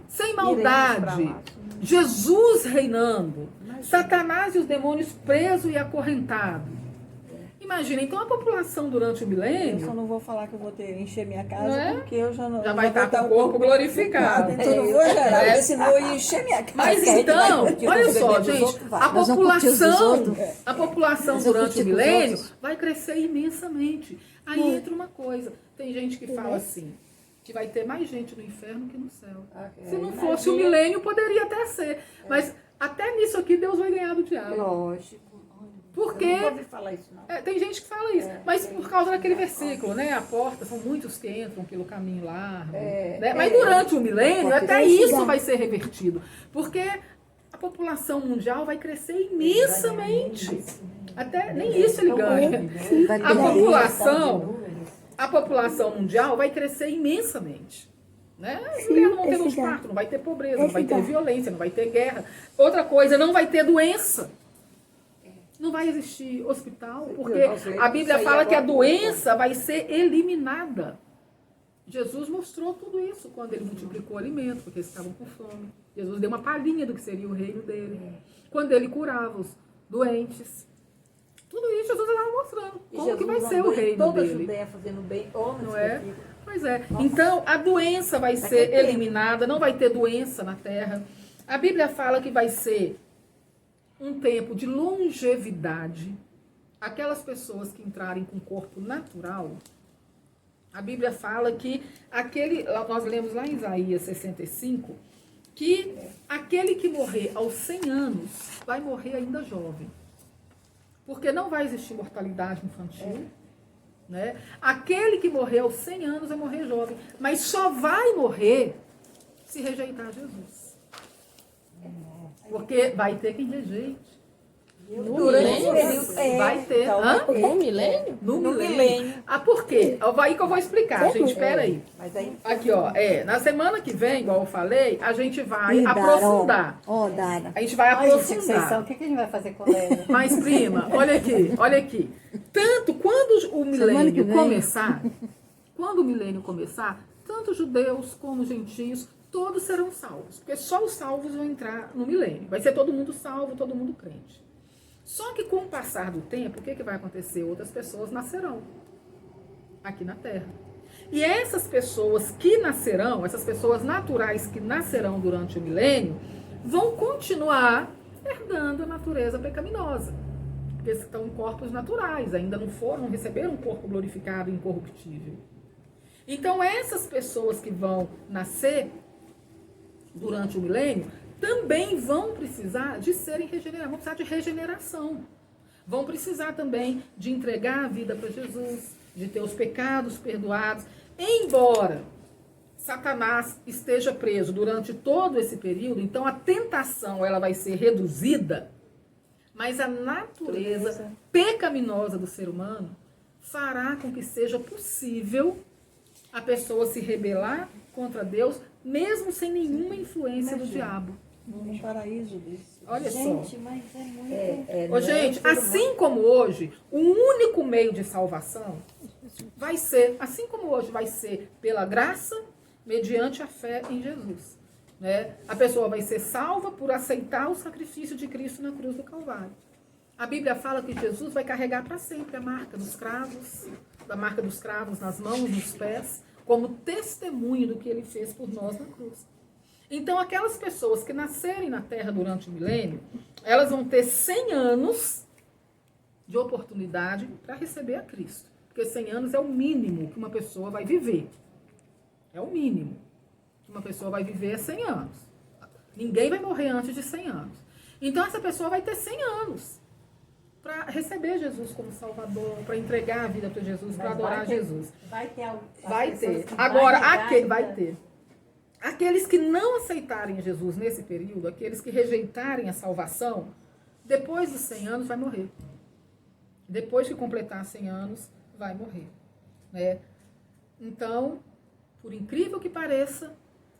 Sem maldade. Jesus reinando. Satanás e os demônios presos e acorrentados. Imagina, então a população durante o Eu milênio só não vou falar que eu vou ter, encher minha casa, Não é? porque eu já não. já eu vai vou estar botar com o corpo glorificado. Então não vou gerar, É. porque senão eu ia encher minha casa. Mas então, olha só, gente, Nós vamos curtir os dos outros. a população Nós vamos durante o curtir com os milênio outros. vai crescer imensamente. Aí entra uma coisa, tem gente que fala assim, que vai ter mais gente no inferno que no céu. Se não fosse o milênio, poderia até ser. Mas até nisso aqui Deus vai ganhar do diabo. Lógico. Porque Eu não ouvi falar isso, não. tem gente que fala isso, mas por causa daquele versículo, né? A porta, são muitos que entram pelo caminho largo. Né? Mas durante o milênio, até isso vai ser revertido. Porque a população mundial vai crescer imensamente. Até nem isso ele ganha. A população mundial vai crescer imensamente. Né? As mulheres não vão ter dor de parto, não vai ter pobreza, não vai ter violência, não vai ter guerra. Outra coisa, não vai ter doença. Não vai existir hospital, porque a Bíblia fala que a doença vai ser eliminada. Jesus mostrou tudo isso quando ele multiplicou o alimento, porque eles estavam com fome. Jesus deu uma palhinha do que seria o reino dele. Quando ele curava os doentes. Tudo isso Jesus estava mostrando. Como que vai ser o reino toda dele. Judéia fazendo bem, homens Não é? filhos. Pois é. Então, a doença vai ser eliminada, não vai ter doença na terra. A Bíblia fala que vai ser um tempo de longevidade. Aquelas pessoas que entrarem com corpo natural, a Bíblia fala que nós lemos lá em Isaías 65, que aquele que morrer aos 100 anos vai morrer ainda jovem. Porque não vai existir mortalidade infantil. Né? Aquele que morrer aos 100 anos vai morrer jovem. Mas só vai morrer se rejeitar Jesus. Porque vai ter quem rejeite. Durante o período. Vai ter. Então, Hã? No milênio? No No milênio. milênio. Ah, por quê? Aí que eu vou explicar, gente. Espera aí. Mas aí Aqui, ó. Na semana que vem, igual eu falei, a gente vai Ih, Dara, aprofundar. Ó, Dara. A gente vai Ai, gente, vocês são, aprofundar. o que a gente vai fazer com ela? Mas, prima, olha aqui, olha aqui. Tanto quando o Semana que milênio vem. começar, quando o milênio começar, tanto judeus como gentios, todos serão salvos. Porque só os salvos vão entrar no milênio. Vai ser todo mundo salvo, todo mundo crente. Só que com o passar do tempo, o que vai acontecer? Outras pessoas nascerão aqui na Terra. E essas pessoas que nascerão, essas pessoas naturais que nascerão durante o milênio, vão continuar herdando a natureza pecaminosa. Porque estão em corpos naturais, ainda não receberam um corpo glorificado e incorruptível. Então essas pessoas que vão nascer durante o milênio também vão precisar de serem regenerados, vão precisar de regeneração. Vão precisar também de entregar a vida para Jesus, de ter os pecados perdoados. Embora Satanás esteja preso durante todo esse período, então a tentação ela vai ser reduzida, mas a natureza pecaminosa do ser humano fará com que seja possível a pessoa se rebelar contra Deus, mesmo sem nenhuma influência do diabo. Um paraíso desse. Olha Gente, só. mas é muito... Ô, gente, assim como hoje, o único meio de salvação vai ser, assim como hoje vai ser pela graça, mediante a fé em Jesus. Né? A pessoa vai ser salva por aceitar o sacrifício de Cristo na cruz do Calvário. A Bíblia fala que Jesus vai carregar para sempre a marca dos cravos, da marca dos cravos nas mãos, nos pés, como testemunho do que ele fez por nós na cruz. Então, aquelas pessoas que nascerem na Terra durante o milênio, elas vão ter 100 anos de oportunidade para receber a Cristo. Porque 100 anos é o mínimo que uma pessoa vai viver. É o mínimo que uma pessoa vai viver é 100 anos. Ninguém vai morrer antes de 100 anos. Então, essa pessoa vai ter 100 anos para receber Jesus como Salvador, para entregar a vida para Jesus, para adorar Jesus. Vai ter as Vai pessoas ter. que Agora, negar vai ainda. ter. Aqueles que não aceitarem Jesus nesse período, aqueles que rejeitarem a salvação, depois dos 100 anos vai morrer. Depois que completar 100 anos, vai morrer. Né? Então, por incrível que pareça,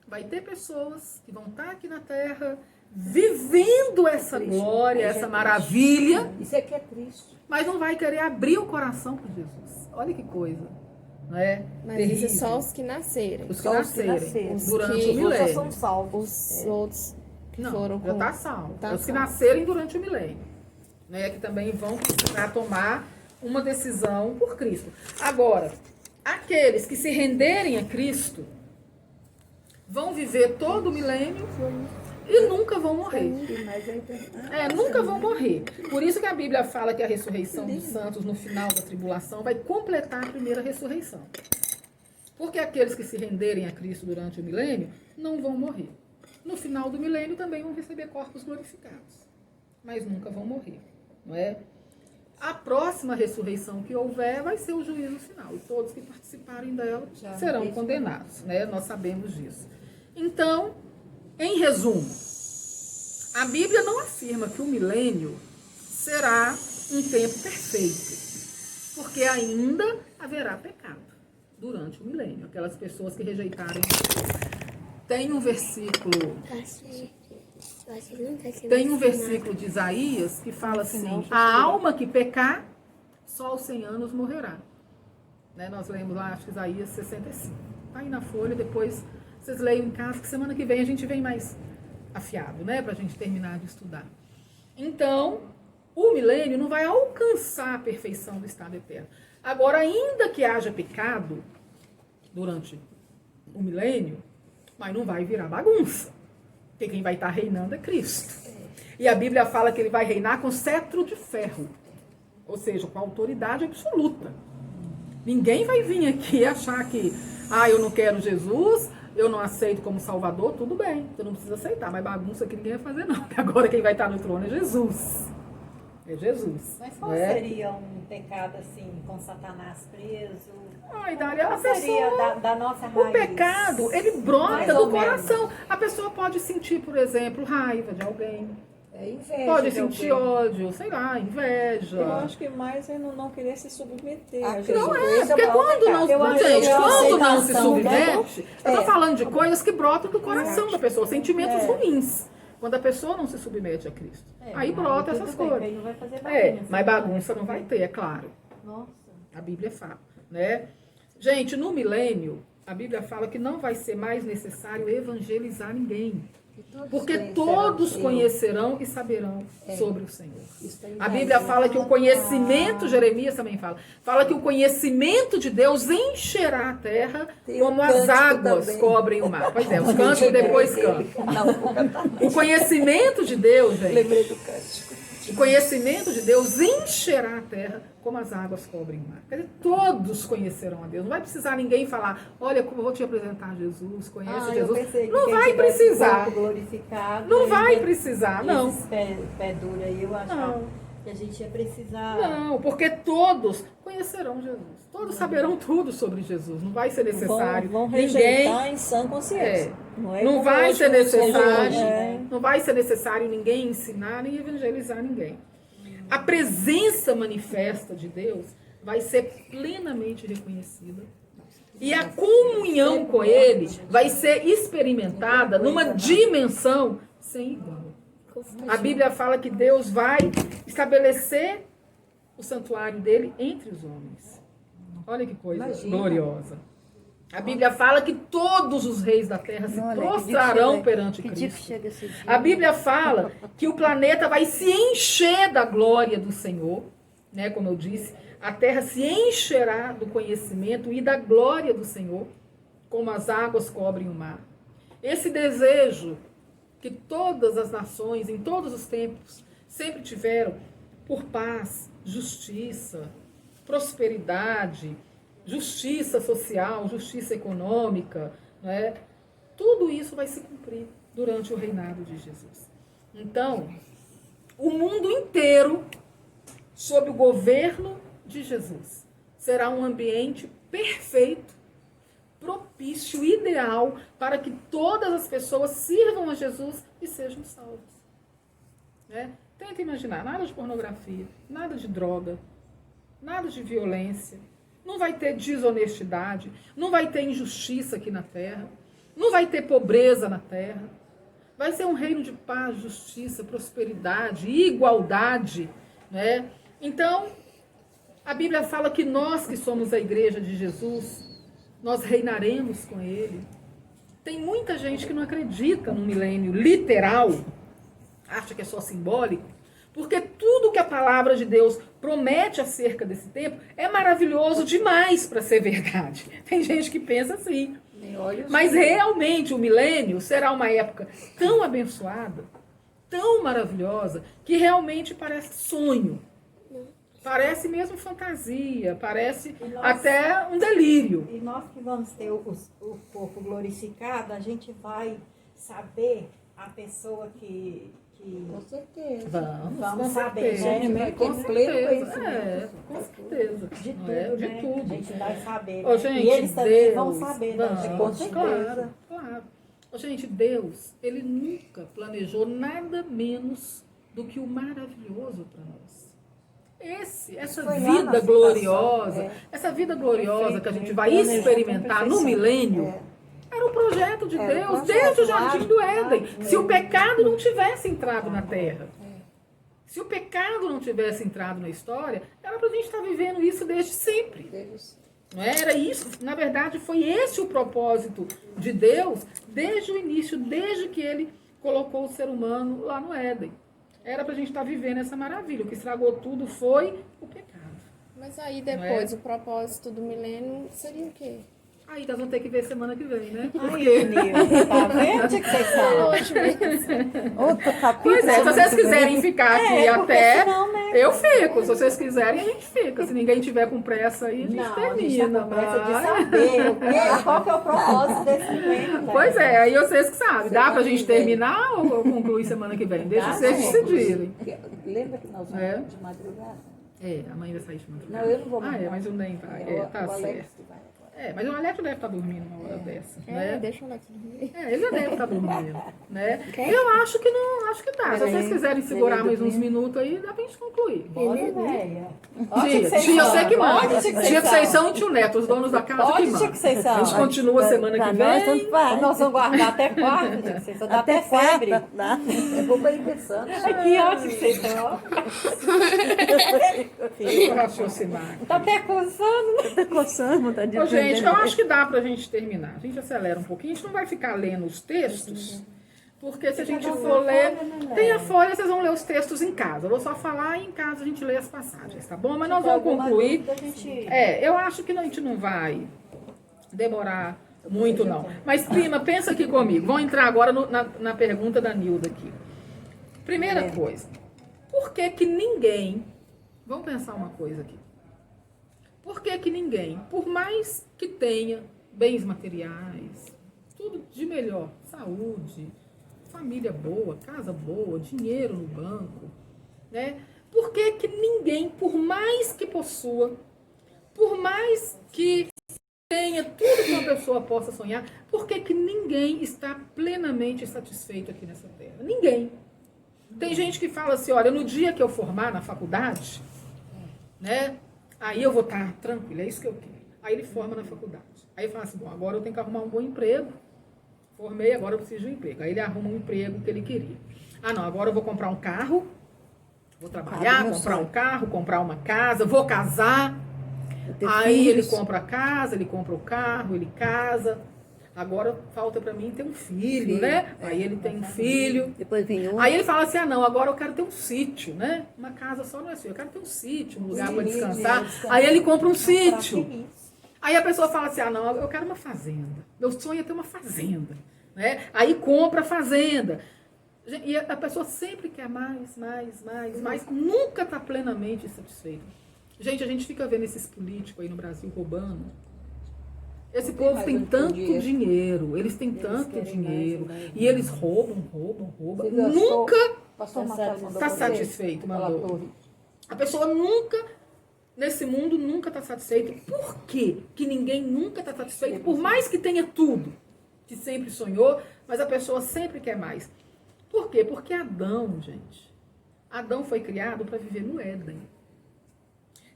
vai ter pessoas que vão estar aqui na Terra vivendo essa glória, essa maravilha, isso aqui é triste. mas não vai querer abrir o coração para Jesus. Olha que coisa. Não é? Mas Terrível. isso é só os que nascerem. Os que Só os que nascerem nasceram. durante que o milênio. Só são salvos. Os outros que Não, foram já com... está salvo. Tá Os que salvo. nascerem durante o milênio. Né, que também vão precisar tomar uma decisão por Cristo. Agora, aqueles que se renderem a Cristo vão viver todo o milênio e nunca vão morrer. Nunca vão morrer. Por isso que a Bíblia fala que a ressurreição dos santos no final da tribulação vai completar a primeira ressurreição. Porque aqueles que se renderem a Cristo durante o milênio não vão morrer. No final do milênio também vão receber corpos glorificados, mas nunca vão morrer, não é? A próxima ressurreição que houver vai ser o juízo final, e todos que participarem dela serão condenados, né? Nós sabemos disso. Então, em resumo, a Bíblia não afirma que o milênio será um tempo perfeito, porque ainda haverá pecado durante o milênio, aquelas pessoas que rejeitarem. Tem um versículo de Isaías que fala assim: a alma que pecar, só aos 100 anos morrerá. Né? Nós lemos lá, acho que Isaías 65. Está aí na folha, depois vocês leiam em casa, que semana que vem a gente vem mais afiado, né? Para a gente terminar de estudar. Então, o milênio não vai alcançar a perfeição do estado eterno. Agora, ainda que haja pecado durante o milênio, mas não vai virar bagunça. Porque quem vai estar reinando é Cristo. E a Bíblia fala que ele vai reinar com cetro de ferro. Ou seja, com autoridade absoluta. Ninguém vai vir aqui e achar que, eu não quero Jesus, eu não aceito como Salvador, tudo bem. Você não precisa aceitar, mas bagunça que ninguém vai fazer não. Porque agora quem vai estar no trono é Jesus. É Jesus. Mas qual né? seria um pecado assim, com Satanás preso? Dália, Qual a pessoa... seria da nossa raiz? O pecado, ele brota Mais do ou menos. coração. A pessoa pode sentir, por exemplo, raiva de alguém. É inveja. Pode de sentir alguém. ódio, sei lá, inveja. Eu acho que mais é no não querer se submeter a Não Jesus. Porque quando não, Eu acho gente, que é uma quando não se aceitação, submete, eu tô É. falando de coisas que brotam do coração da pessoa, sentimentos ruins. Quando a pessoa não se submete a Cristo. Aí brota essas coisas. Aí não vai fazer Mas bagunça não vai ter, é claro. Nossa. A Bíblia fala, né? Gente, no milênio, a Bíblia fala que não vai ser mais necessário evangelizar ninguém. Porque todos conhecerão e saberão sobre o Senhor. A Bíblia fala que o conhecimento, Jeremias também fala que o conhecimento de Deus encherá a terra como as águas cobrem o mar. Pois é, os cânticos depois cantam. O conhecimento de Deus, gente. Lembrei do cântico. O conhecimento de Deus encherá a terra como as águas cobrem o mar. Quer dizer, todos conhecerão a Deus. Não vai precisar ninguém falar, olha, como eu vou te apresentar Jesus, conhece Jesus. Não vai precisar. Glorificado, Não vai precisar, não. Esses pé duro aí, eu achava Não. que a gente ia precisar. Não, porque todos conhecerão Jesus. Todos saberão tudo sobre Jesus. Não vai ser necessário. Vão ninguém. rejeitar em sã consciência. Não vai ser necessário. É. Não vai ser necessário ninguém ensinar nem evangelizar ninguém. A presença manifesta de Deus vai ser plenamente reconhecida. E a comunhão com Ele vai ser experimentada numa dimensão sem igual. A Bíblia fala que Deus vai estabelecer o santuário dele entre os homens. Olha que coisa gloriosa. A Bíblia fala que todos os reis da terra se prostrarão perante Cristo. A Bíblia fala que o planeta vai se encher da glória do Senhor, né? Como eu disse, a terra se encherá do conhecimento e da glória do Senhor, como as águas cobrem o mar. Esse desejo que todas as nações, em todos os tempos, sempre tiveram por paz, justiça, prosperidade, justiça social, justiça econômica, né? Tudo isso vai se cumprir durante o reinado de Jesus. Então, o mundo inteiro, sob o governo de Jesus, será um ambiente perfeito, propício, ideal, para que todas as pessoas sirvam a Jesus e sejam salvas. Né? Tenta imaginar, nada de pornografia, nada de droga, nada de violência, não vai ter desonestidade, não vai ter injustiça aqui na terra, não vai ter pobreza na terra. Vai ser um reino de paz, justiça, prosperidade, igualdade, né? Então, a Bíblia fala que nós que somos a igreja de Jesus, nós reinaremos com Ele. Tem muita gente que não acredita no milênio literal, acha que é só simbólico, porque tudo que a palavra de Deus promete acerca desse tempo é maravilhoso demais para ser verdade. Tem gente que pensa assim. Mas realmente o milênio será uma época tão abençoada, tão maravilhosa, que realmente parece sonho. Parece mesmo fantasia, parece até um delírio. E nós que vamos ter o corpo glorificado, a gente vai saber a pessoa que Com certeza. vamos saber, certeza. né? Com Pleno certeza, conhecimento. com certeza. De Não tudo, é? De né? tudo. A gente vai saber. Ô, gente, e eles também Deus, vão saber, né? vamos, Com certeza. Claro, claro. Ô, gente, Deus, Ele nunca planejou nada menos do que o maravilhoso para nós. Essa foi lá na vida fundação, gloriosa, essa vida gloriosa que a gente vai experimentar no milênio, era um projeto de Era um Deus projeto, desde o Jardim do claro, Éden. claro. Se o pecado não tivesse entrado na terra, se o pecado não tivesse entrado na história, era para a gente estar vivendo isso desde sempre. Não era isso? Na verdade, foi esse o propósito de Deus desde o início, desde que Ele colocou o ser humano lá no Éden. Era para a gente estar vivendo essa maravilha. O que estragou tudo foi o pecado. Mas aí depois, o propósito do milênio seria o quê? Aí nós vamos ter que ver semana que vem, né? Ai, Nilva, tá vendo? O que vocês falam? Outro capítulo. Pois é, se vocês quiserem ficar aqui porque até, senão, né? eu fico. Se vocês quiserem, a gente fica. Se ninguém tiver com pressa aí, a gente Não, a termina. gente tá com pressa de mas- saber qual que é o propósito desse milênio. Né? Pois é, aí vocês que sabem. Dá pra gente terminar ou concluir semana que vem? Deixa Dá, vocês né? decidirem. Lembra que nós vamos É. de madrugada? É, a mãe vai sair de madrugada. Não, eu não vou Ah, mais. é, mas o Nem vai. É, É, tá o Alex certo. que vai agora. Mas o Alex deve estar dormindo uma hora dessa, né? Deixa o Alex dormir. Ele já deve estar dormindo, né? Eu acho que não, acho que dá. Se vocês quiserem segurar mais uns minutos aí, dá pra gente concluir. Bora, velha. Tia, eu sei que manda. Tia que vocês são e tio Neto, os donos da casa que Pode, tia mandam. que vocês A são. gente continua semana que Nós vem. tanto faz. Nós vamos guardar até quarta, tia que vocês só dá até febre. Dá. Eu vou bem pensando. Ai, que ótimo que vocês estão, ó. Deixa eu raciocinar. Tá até coçando. Tá coçando, tá de Ô, gente, eu acho que dá pra gente terminar. A gente acelera um pouquinho. A gente não vai ficar lendo os textos, porque se a gente for ler... Tem a folha, vocês vão ler os textos em casa. Eu vou só falar e em casa a gente lê as passagens, tá bom? Mas nós vamos concluir. Eu acho que a gente não vai demorar muito, não. Mas, prima, pensa aqui comigo. Vamos entrar agora na pergunta da Nilda aqui. Primeira coisa. Por que que ninguém... Vamos pensar uma coisa aqui. Por que que ninguém, por mais que tenha bens materiais, tudo de melhor, saúde, família boa, casa boa, dinheiro no banco, né? Por que que ninguém, por mais que possua, por mais que tenha tudo que uma pessoa possa sonhar, por que que ninguém está plenamente satisfeito aqui nessa terra? Ninguém. Tem gente que fala assim, olha, no dia que eu formar na faculdade, né? Aí eu vou estar tranquilo, é isso que eu quero. Aí ele forma na faculdade. Aí ele fala assim, bom, agora eu tenho que arrumar um bom emprego. Formei, agora eu preciso de um emprego. Aí ele arruma um emprego que ele queria. Ah, não, agora eu vou comprar um carro, vou trabalhar, comprar um carro, comprar uma casa, vou casar. Aí ele compra a casa, ele compra o carro, ele casa. Agora falta pra mim ter um filho, né? Aí ele tem um filho. Depois vem outro. Aí ele fala assim, ah não, agora eu quero ter um sítio, né? Uma casa só não é sua, eu quero ter um sítio, um lugar para descansar. Aí ele compra um sítio. Aí a pessoa fala assim, ah não, eu quero uma fazenda. Meu sonho é ter uma fazenda, né? Aí compra a fazenda. E a pessoa sempre quer mais, nunca está plenamente satisfeita. Gente, a gente fica vendo esses políticos aí no Brasil roubando. Esse povo tem tanto dinheiro, eles têm tanto dinheiro, e eles roubam. Nunca está satisfeito, mandou. A pessoa nunca, nesse mundo, nunca está satisfeita. Por quê que ninguém nunca está satisfeito? Por mais que tenha tudo, que sempre sonhou, mas a pessoa sempre quer mais. Por quê? Porque Adão, gente, Adão foi criado para viver no Éden.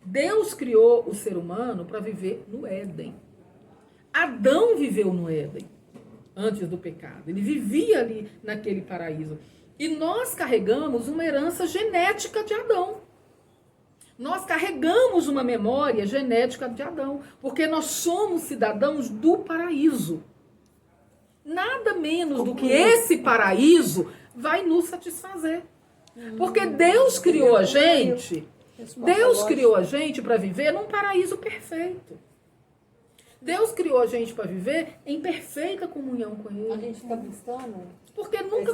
Deus criou o ser humano para viver no Éden. Adão viveu no Éden, antes do pecado. Ele vivia ali naquele paraíso. E nós carregamos uma herança genética de Adão. Nós carregamos uma memória genética de Adão, porque nós somos cidadãos do paraíso. Nada menos do que esse paraíso vai nos satisfazer. Porque Deus criou a gente, para viver num paraíso perfeito. Deus criou a gente para viver em perfeita comunhão com Ele. A gente fica buscando. Porque nunca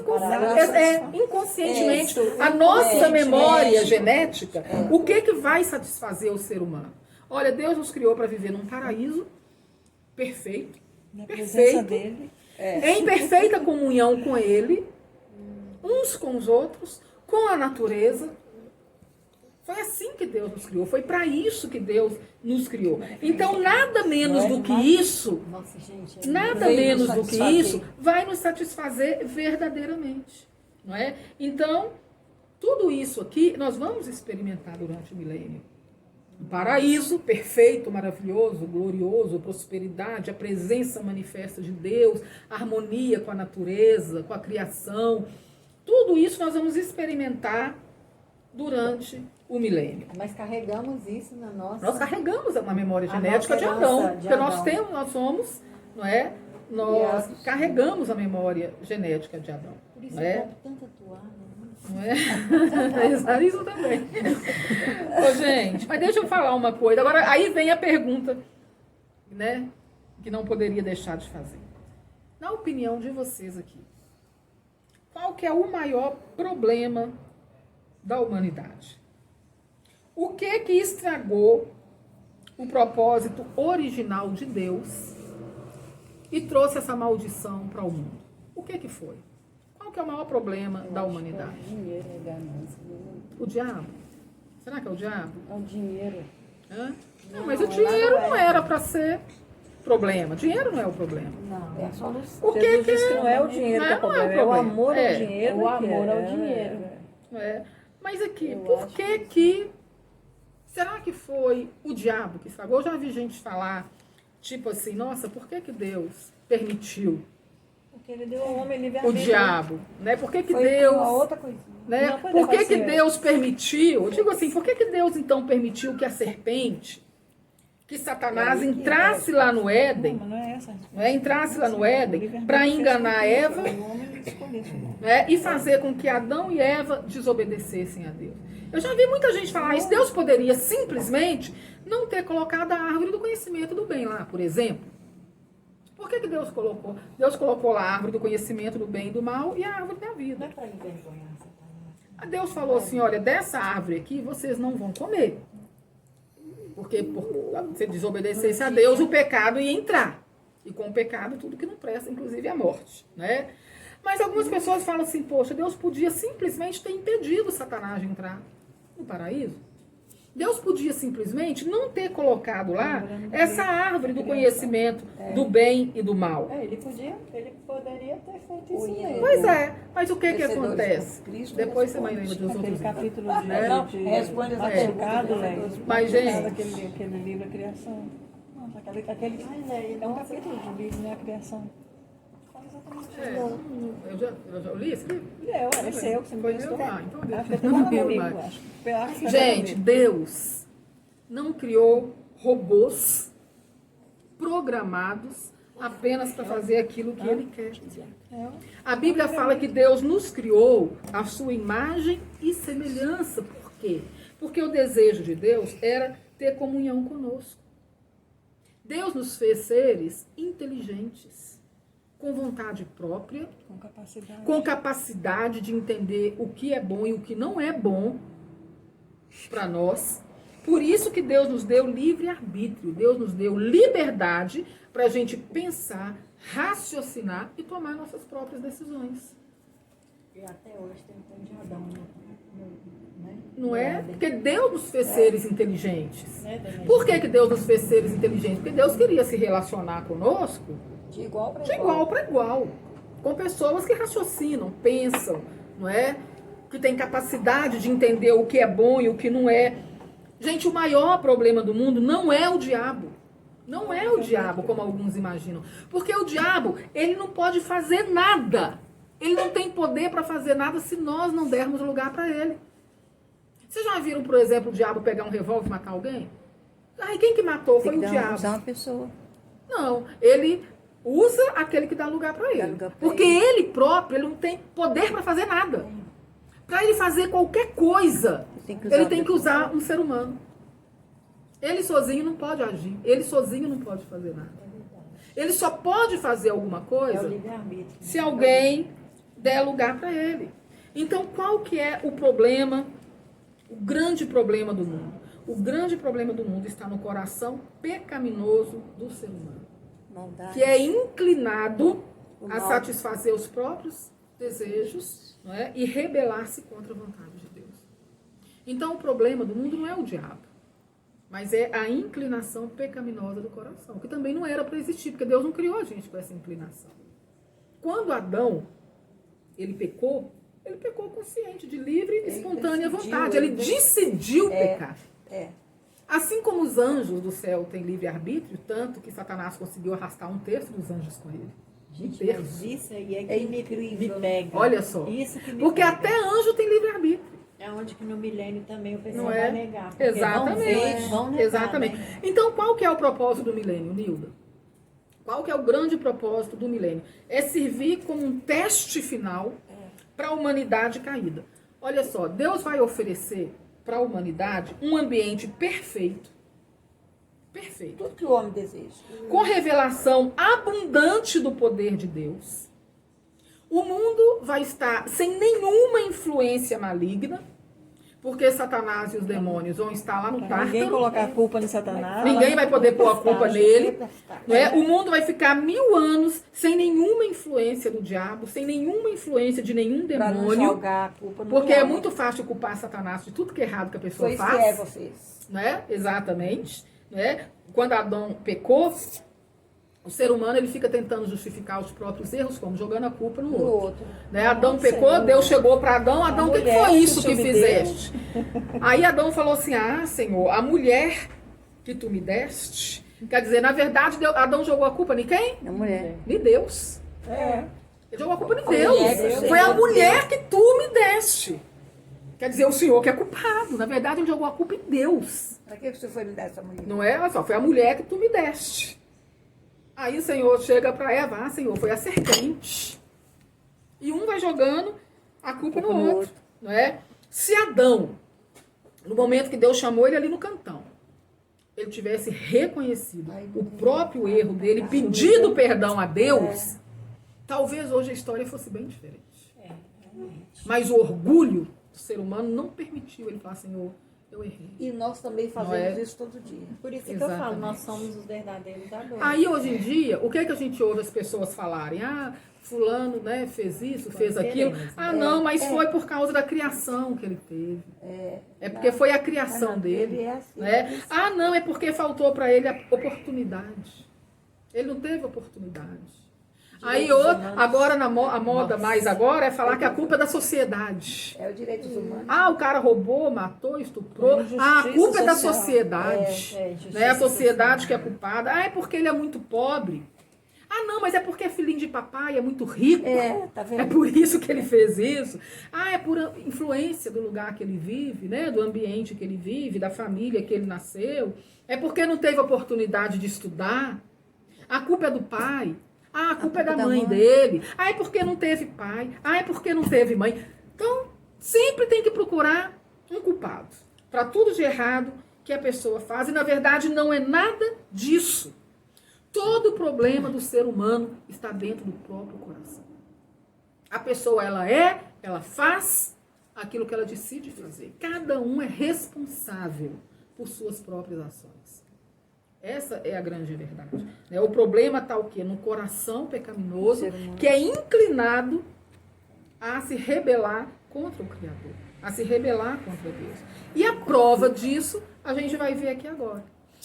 inconscientemente, a nossa memória genética, o que vai satisfazer o ser humano? Olha, Deus nos criou para viver num paraíso perfeito, em perfeita comunhão com Ele, uns com os outros, com a natureza. Foi assim que Deus nos criou, foi para isso que Deus nos criou. Então, nada menos do que isso, vai nos satisfazer verdadeiramente. Não é? Então, tudo isso aqui nós vamos experimentar durante o milênio. O paraíso perfeito, maravilhoso, glorioso, prosperidade, a presença manifesta de Deus, a harmonia com a natureza, com a criação. Tudo isso nós vamos experimentar durante o milênio. Mas carregamos isso na nossa... Nós carregamos uma memória genética de Adão, porque nós somos, não é? Nós carregamos a memória genética de Adão. Por isso não é? Tanta toalha, não é? Isso também. Ô, gente, mas deixa eu falar uma coisa. Agora, aí vem a pergunta, né? Que não poderia deixar de fazer. Na opinião de vocês aqui, qual que é o maior problema da humanidade? O que estragou o propósito original de Deus e trouxe essa maldição para o mundo? O que foi? Qual que é o maior problema da humanidade? É o dinheiro, é ganância. O diabo? Será que é o diabo? É o dinheiro. Hã? Não, mas o dinheiro não era para ser problema. Dinheiro não é o problema. Não, é a solução. O que Jesus que disse que não é o dinheiro que é o Não é o problema, é o problema. amor É. ao dinheiro. O que amor ao é. dinheiro. É. Mas aqui, Eu por acho que que... Será que foi o diabo que estragou? Eu já vi gente falar, tipo assim, nossa, por que que Deus permitiu Porque ele deu ao homem o livre-arbítrio. diabo? Né? Por que que Foi Deus... uma outra coisinha. Né? Não, foi Por que que negócio, Deus permitiu? Eu digo assim, por que que Deus então permitiu que a serpente, que Satanás entrasse lá no Não, Éden, mas não é essa. né? Entrasse lá no O Éden livre-arbítrio para fez enganar com que Eva, O homem escolhesse. né? E fazer com que Adão e Eva desobedecessem a Deus. Eu já vi muita gente falar isso. Deus poderia simplesmente não ter colocado a árvore do conhecimento do bem lá, por exemplo. Por que que Deus colocou? Deus colocou lá a árvore do conhecimento do bem e do mal e a árvore da Não é vida. para envergonhar Satanás. Deus falou assim, olha, dessa árvore aqui vocês não vão comer. Porque se desobedecesse a Deus, o pecado ia entrar. E com o pecado, tudo que não presta, inclusive a morte. Né? Mas algumas pessoas falam assim, poxa, Deus podia simplesmente ter impedido Satanás de entrar no paraíso. Deus podia simplesmente não ter colocado lá essa árvore do conhecimento do bem e do mal. Ele poderia ter feito isso mesmo. Pois é, mas o que que Vencedores acontece? por Cristo, Depois você vai responde. lembrar dos Aquele outros. capítulo Não, de responde essa machucado, pergunta, velho. Mas, gente- Aquele livro, a criação. Nossa, aquele Mas aí, é um nossa, capítulo de livro, né? A criação. Fala exatamente É, isso. eu já li esse livro? Esse é eu que você me Foi prestou. meu? Ah, então deixa. Acho que eu Não tenho lembro comigo, mais. acho. Acho que eu Gente, comigo. Deus não criou robôs programados apenas para fazer aquilo que Ele quer. A Bíblia fala que Deus nos criou à sua imagem e semelhança. Por quê? Porque o desejo de Deus era ter comunhão conosco. Deus nos fez seres inteligentes, com vontade própria, com capacidade de entender o que é bom e o que não é bom para nós. Por isso que Deus nos deu livre-arbítrio, Deus nos deu liberdade para a gente pensar, raciocinar e tomar nossas próprias decisões. E até hoje tem um de Adão, né? Não é? Porque Deus nos fez seres inteligentes. Por que que Deus nos fez seres inteligentes? Porque Deus queria se relacionar conosco De igual para de igual para igual, com pessoas que raciocinam, pensam, não é? Que têm capacidade de entender o que é bom e o que não é. Gente, o maior problema do mundo não é o diabo. Não é o diabo, como alguns imaginam. Porque o diabo, ele não pode fazer nada. Ele não tem poder para fazer nada se nós não dermos lugar para ele. Vocês já viram, por exemplo, o diabo pegar um revólver e matar alguém? Aí quem que matou foi o diabo. Usar uma pessoa. Não, ele usa aquele que dá lugar para ele. lugar pra Porque ele próprio, ele não tem poder para fazer nada. Para ele fazer qualquer coisa, ele tem que usar um ser humano. Ele sozinho não pode agir. Ele sozinho não pode fazer nada. Ele só pode fazer alguma É o coisa livre-arbítrio. se alguém der lugar para ele. Então, qual que é o problema, o grande problema do mundo? O grande problema do mundo está no coração pecaminoso do ser humano, Maldade. que é inclinado a mal. satisfazer os próprios desejos, não é? E rebelar-se contra a vontade de Deus. Então, o problema do mundo não é o diabo, mas é a inclinação pecaminosa do coração, que também não era para existir, porque Deus não criou a gente com essa inclinação. Quando Adão, ele pecou consciente, de livre e espontânea vontade. Ele decidiu pecar. Assim como os anjos do céu têm livre-arbítrio, tanto que Satanás conseguiu arrastar 1/3 dos anjos com ele. Gente, mas isso aí é que me pega. Olha só. Isso que me Porque pega. até anjo tem livre-arbítrio. É onde que no milênio também o pessoal Não vai é? negar. Porque Exatamente. Vão negar, Exatamente. né? Então, qual que é o propósito do milênio, Nilda? Qual que é o grande propósito do milênio? É servir como um teste final para a humanidade caída. Olha só, Deus vai oferecer para a humanidade um ambiente perfeito. Perfeito. tudo que o homem deseja. Com revelação abundante do poder de Deus. O mundo vai estar sem nenhuma influência maligna, porque Satanás e os demônios vão estar lá no Ninguém Tártaro. colocar a culpa em Satanás. Ninguém vai poder pôr a culpa nele. Não é? O mundo vai ficar 1000 anos sem nenhuma influência do diabo, sem nenhuma influência de nenhum Para não demônio. jogar a culpa no Porque é diabo. muito fácil culpar Satanás de tudo que é errado que a pessoa Foi isso faz. que Eva fez. Né? Exatamente. Né? Quando Adão pecou, O ser humano, ele fica tentando justificar os próprios erros, como jogando a culpa no O outro. outro. Né? Adão Nossa, pecou, Senhor. Deus chegou para Adão, Adão, o que mulher foi que isso o que Senhor me fizeste? Aí Adão falou assim, Senhor, a mulher que tu me deste, quer dizer, na verdade, Adão jogou a culpa em quem? A mulher. Em Deus. É. Ele jogou a culpa em mulher Deus. que o Foi a Senhor mulher que tu me deste. Quer dizer, o Senhor que é culpado. Na verdade, ele jogou a culpa em Deus. Para que você foi me dar essa mulher? Não é? Olha só, foi a mulher que tu me deste. Aí o Senhor chega para Eva, Senhor, foi a serpente. E um vai jogando a culpa no outro. Não é? Se Adão, no momento que Deus chamou ele ali no cantão, ele tivesse reconhecido o próprio erro dele, pedido perdão a Deus, talvez hoje a história fosse bem diferente. Mas o orgulho do ser humano não permitiu ele falar, Senhor, eu errei. E nós também fazemos Não é? isso todo dia. Por isso que eu falo, Exatamente. nós somos os verdadeiros adultos. Aí hoje em dia, o que é que a gente ouve as pessoas falarem? Fulano, né, fez isso, fez aquilo. Não, mas foi por causa da criação que ele teve. É porque foi a criação dele. Ele é assim. Né? Não, é porque faltou para ele a oportunidade. Ele não teve oportunidade. Aí agora a moda mais agora é falar que a culpa é da sociedade. É o direitos humanos. O cara roubou, matou, estuprou. A culpa é da sociedade. Né? A sociedade que é culpada. É porque ele é muito pobre. Não, mas é porque é filhinho de papai, é muito rico. Tá vendo? É por isso que ele fez isso. É por influência do lugar que ele vive, né? Do ambiente que ele vive, da família que ele nasceu. É porque não teve oportunidade de estudar. A culpa é do pai. A culpa é da mãe dele. É porque não teve pai. É porque não teve mãe. Então, sempre tem que procurar um culpado para tudo de errado que a pessoa faz. E, na verdade, não é nada disso. Todo o problema do ser humano está dentro do próprio coração. A pessoa, ela faz aquilo que ela decide fazer. Cada um é responsável por suas próprias ações. Essa é a grande verdade. O problema está o quê? No coração pecaminoso, que é inclinado a se rebelar contra o Criador, a se rebelar contra Deus. E a prova disso, a gente vai ver aqui agora.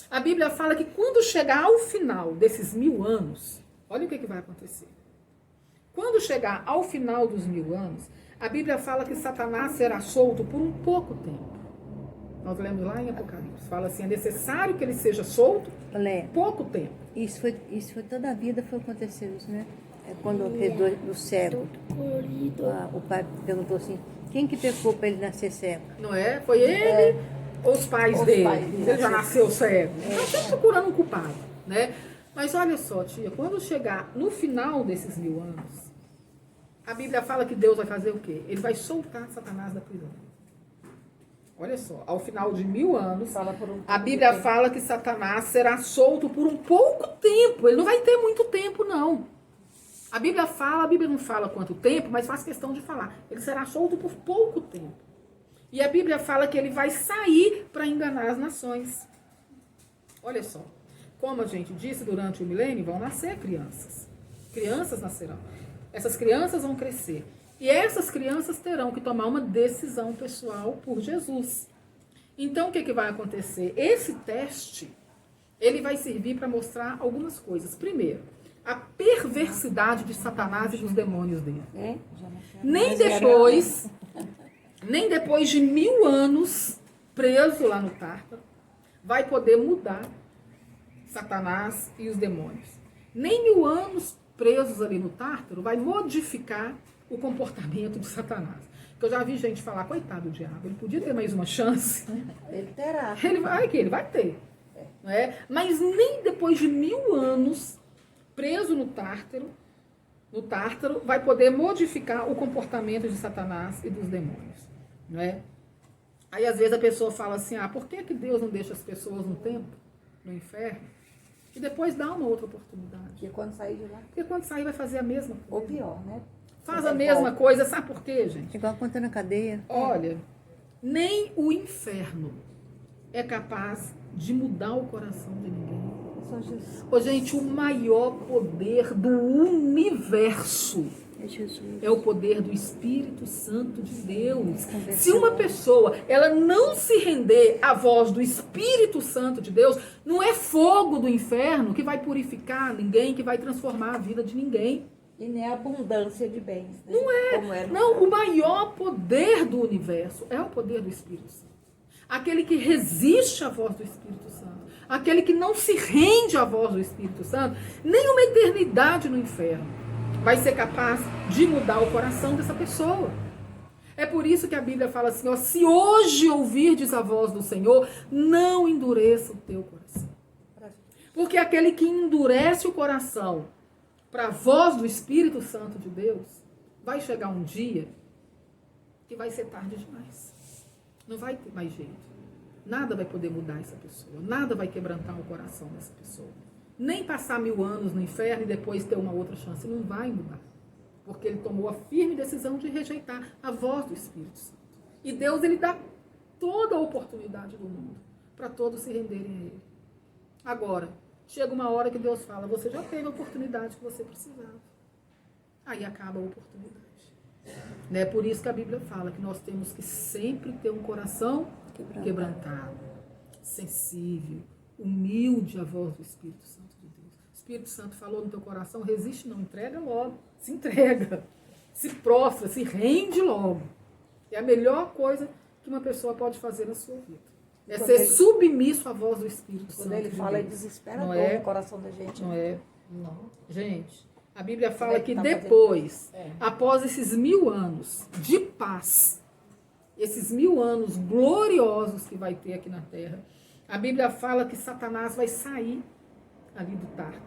A Bíblia fala que quando chegar ao final desses 1000 anos, olha o que vai acontecer. Quando chegar ao final dos 1000 anos, a Bíblia fala que Satanás será solto por um pouco tempo. Nós lemos lá em Apocalipse. Fala assim, é necessário que ele seja solto pouco tempo. Isso foi toda a vida, foi acontecer isso, né? Quando do cego, o pai perguntou assim, quem que pecou para ele nascer cego? Não é? Foi ele ou os pais dele? Ele já nasceu cego. Então, sempre procurando um culpado, né? Mas olha só, tia, quando chegar no final desses 1000 anos, a Bíblia fala que Deus vai fazer o quê? Ele vai soltar Satanás da prisão. Olha só, ao final de 1000 anos, a Bíblia fala que Satanás será solto por um pouco tempo. Ele não vai ter muito tempo, não. A Bíblia não fala quanto tempo, mas faz questão de falar. Ele será solto por pouco tempo. E a Bíblia fala que ele vai sair para enganar as nações. Olha só, como a gente disse, durante o milênio vão nascer crianças. Crianças nascerão. Essas crianças vão crescer. E essas crianças terão que tomar uma decisão pessoal por Jesus. Então, o que vai acontecer? Esse teste, ele vai servir para mostrar algumas coisas. Primeiro, a perversidade de Satanás e dos demônios dele. Nem depois de 1000 anos preso lá no Tártaro, vai poder mudar Satanás e os demônios. Nem 1000 anos presos ali no Tártaro vai modificar o comportamento de Satanás. Porque eu já vi gente falar, coitado do diabo, ele podia ter mais uma chance. Ele terá. Ele vai ter. Não é? Mas nem depois de 1000 anos preso no Tártaro, vai poder modificar o comportamento de Satanás e dos demônios. Não é? Aí às vezes a pessoa fala assim, por que Deus não deixa as pessoas um tempo no inferno? E depois dá uma outra oportunidade. Porque quando sair de lá, Porque quando sair vai fazer a mesma coisa. ou pior, né? Faz a mesma coisa, sabe por quê, gente? Igual conta na cadeia. Olha, nem o inferno é capaz de mudar o coração de ninguém. Só Jesus. Ô, gente, o maior poder do universo É Jesus. É o poder do Espírito Santo de Deus. Se uma pessoa ela não se render à voz do Espírito Santo de Deus, não é fogo do inferno que vai purificar ninguém, que vai transformar a vida de ninguém. E nem a abundância de bens. Né? Não é. Como era Não, o maior poder do universo é o poder do Espírito Santo. Aquele que resiste à voz do Espírito Santo. Aquele que não se rende à voz do Espírito Santo, nem uma eternidade no inferno vai ser capaz de mudar o coração dessa pessoa. É por isso que a Bíblia fala assim, ó, se hoje ouvirdes a voz do Senhor, não endureça o teu coração. Porque aquele que endurece o coração para a voz do Espírito Santo de Deus, vai chegar um dia que vai ser tarde demais. Não vai ter mais jeito. Nada vai poder mudar essa pessoa. Nada vai quebrantar o coração dessa pessoa. Nem passar 1000 anos no inferno e depois ter uma outra chance. Não vai mudar. Porque ele tomou a firme decisão de rejeitar a voz do Espírito Santo. E Deus, ele dá toda a oportunidade do mundo para todos se renderem a ele. Agora, chega uma hora que Deus fala, você já teve a oportunidade que você precisava. Aí acaba a oportunidade. É por isso que a Bíblia fala que nós temos que sempre ter um coração quebrantado, sensível, humilde à voz do Espírito Santo de Deus. O Espírito Santo falou no teu coração, resiste não, entrega logo, se entrega, se prostra, se rende logo. É a melhor coisa que uma pessoa pode fazer na sua vida. É ser submisso à voz do Espírito Santo. Quando ele de fala, é Deus. desesperador no coração da gente. Não é? Não. Gente, a Bíblia fala que tá depois, após esses 1000 anos de paz, esses 1000 anos gloriosos que vai ter aqui na Terra, a Bíblia fala que Satanás vai sair ali do Tártaro.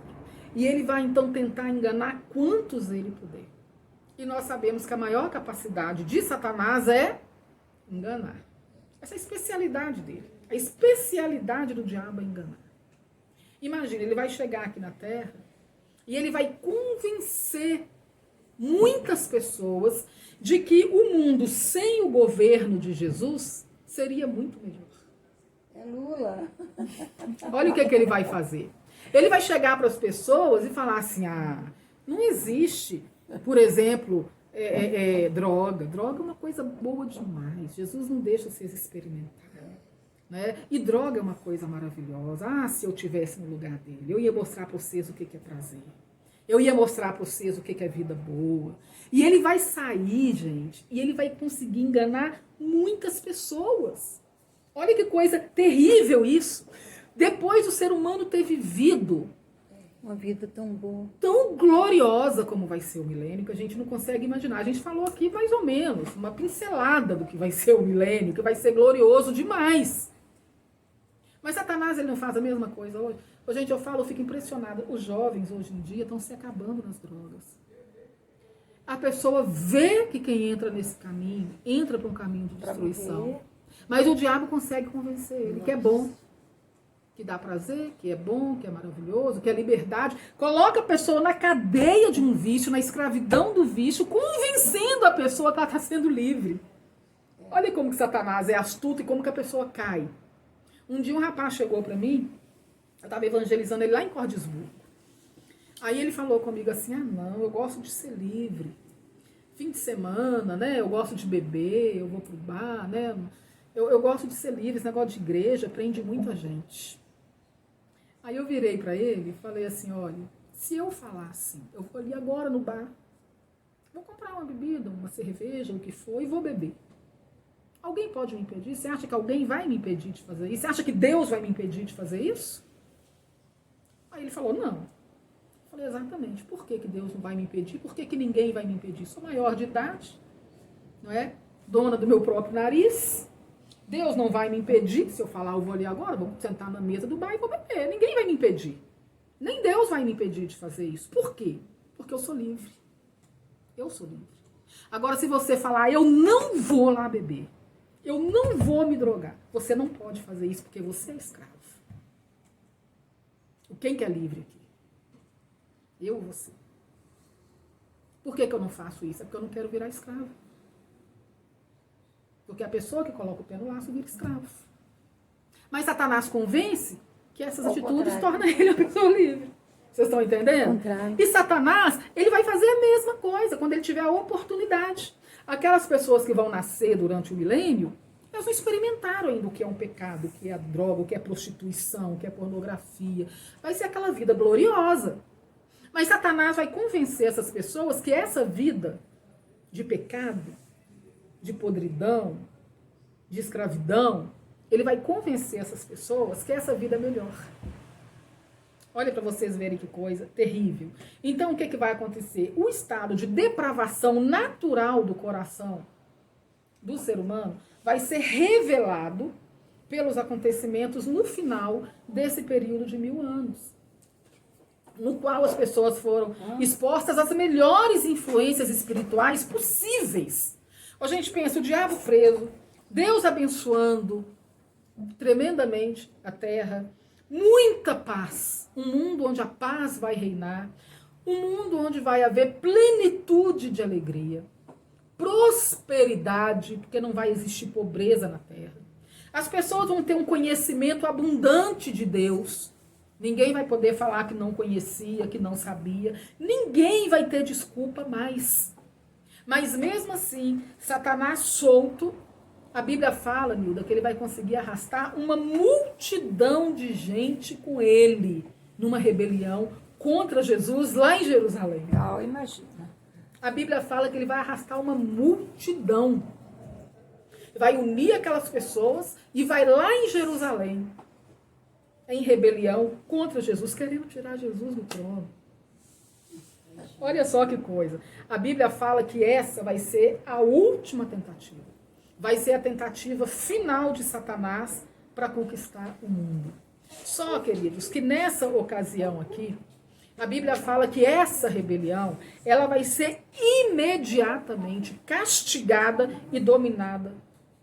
E ele vai então tentar enganar quantos ele puder. E nós sabemos que a maior capacidade de Satanás é enganar. Essa é a especialidade dele. A especialidade do diabo é enganar. Imagina, ele vai chegar aqui na Terra e ele vai convencer muitas pessoas de que o mundo sem o governo de Jesus seria muito melhor. É Lula. Olha o que ele vai fazer. Ele vai chegar para as pessoas e falar assim, não existe, por exemplo, droga. Droga é uma coisa boa demais. Jesus não deixa vocês experimentar. Né? E droga é uma coisa maravilhosa. Se eu tivesse no lugar dele, eu ia mostrar para vocês o que é prazer. Eu ia mostrar para vocês o que é vida boa. E ele vai sair, gente, e ele vai conseguir enganar muitas pessoas. Olha que coisa terrível isso. Depois do ser humano ter vivido uma vida tão boa, tão gloriosa como vai ser o milênio, que a gente não consegue imaginar. A gente falou aqui mais ou menos, uma pincelada do que vai ser o milênio, que vai ser glorioso demais. Mas Satanás, ele não faz a mesma coisa hoje? Gente, eu fico impressionada. Os jovens hoje em dia estão se acabando nas drogas. A pessoa vê que quem entra nesse caminho, entra para um caminho de destruição. Mas o diabo consegue convencer ele que é bom, que dá prazer, que é bom, que é maravilhoso, que é liberdade. Coloca a pessoa na cadeia de um vício, na escravidão do vício, convencendo a pessoa que ela está sendo livre. Olha como que Satanás é astuto e como que a pessoa cai. Um dia um rapaz chegou para mim, eu estava evangelizando ele lá em Cordisburgo. Aí ele falou comigo assim, não, eu gosto de ser livre. Fim de semana, né, eu gosto de beber, eu vou pro bar, né, eu gosto de ser livre, esse negócio de igreja prende muita gente. Aí eu virei para ele e falei assim, olha, se eu falar assim, eu vou ali agora no bar, vou comprar uma bebida, uma cerveja, o que for, e vou beber. Alguém pode me impedir? Você acha que alguém vai me impedir de fazer isso? Você acha que Deus vai me impedir de fazer isso? Aí ele falou, não. Eu falei, exatamente. Por que Deus não vai me impedir? Por que ninguém vai me impedir? Sou maior de idade, não é? Dona do meu próprio nariz. Deus não vai me impedir. Se eu falar, eu vou ali agora, vou sentar na mesa do bar e vou beber. Ninguém vai me impedir. Nem Deus vai me impedir de fazer isso. Por quê? Porque eu sou livre. Eu sou livre. Agora, se você falar, eu não vou lá beber, eu não vou me drogar, você não pode fazer isso porque você é escravo. Quem que é livre aqui? Eu ou você? Por que eu não faço isso? É porque eu não quero virar escravo. Porque a pessoa que coloca o pé no laço vira escravo. Mas Satanás convence que essas atitudes tornam ele uma pessoa livre. Vocês estão entendendo? Contrário. E Satanás, ele vai fazer a mesma coisa quando ele tiver a oportunidade. Aquelas pessoas que vão nascer durante o milênio, elas não experimentaram ainda o que é um pecado, o que é a droga, o que é prostituição, o que é pornografia. Vai ser aquela vida gloriosa. Mas Satanás vai convencer essas pessoas que essa vida de pecado, de podridão, de escravidão, ele vai convencer essas pessoas que essa vida é melhor. Olha para vocês verem que coisa terrível. Então, o que vai acontecer? O estado de depravação natural do coração do ser humano vai ser revelado pelos acontecimentos no final desse período de 1000 anos, no qual as pessoas foram expostas às melhores influências espirituais possíveis. A gente pensa, o diabo preso, Deus abençoando tremendamente a terra, muita paz, um mundo onde a paz vai reinar, um mundo onde vai haver plenitude de alegria, prosperidade, porque não vai existir pobreza na terra. As pessoas vão ter um conhecimento abundante de Deus. Ninguém vai poder falar que não conhecia, que não sabia. Ninguém vai ter desculpa mais. Mas mesmo assim, Satanás solto, a Bíblia fala, Nilda, que ele vai conseguir arrastar uma multidão de gente com ele numa rebelião contra Jesus lá em Jerusalém. Ah, imagina. A Bíblia fala que ele vai arrastar uma multidão. Vai unir aquelas pessoas e vai lá em Jerusalém, em rebelião contra Jesus, querendo tirar Jesus do trono. Olha só que coisa. A Bíblia fala que essa vai ser a última tentativa. Vai ser a tentativa final de Satanás para conquistar o mundo. Só, queridos, que nessa ocasião aqui, a Bíblia fala que essa rebelião, ela vai ser imediatamente castigada e dominada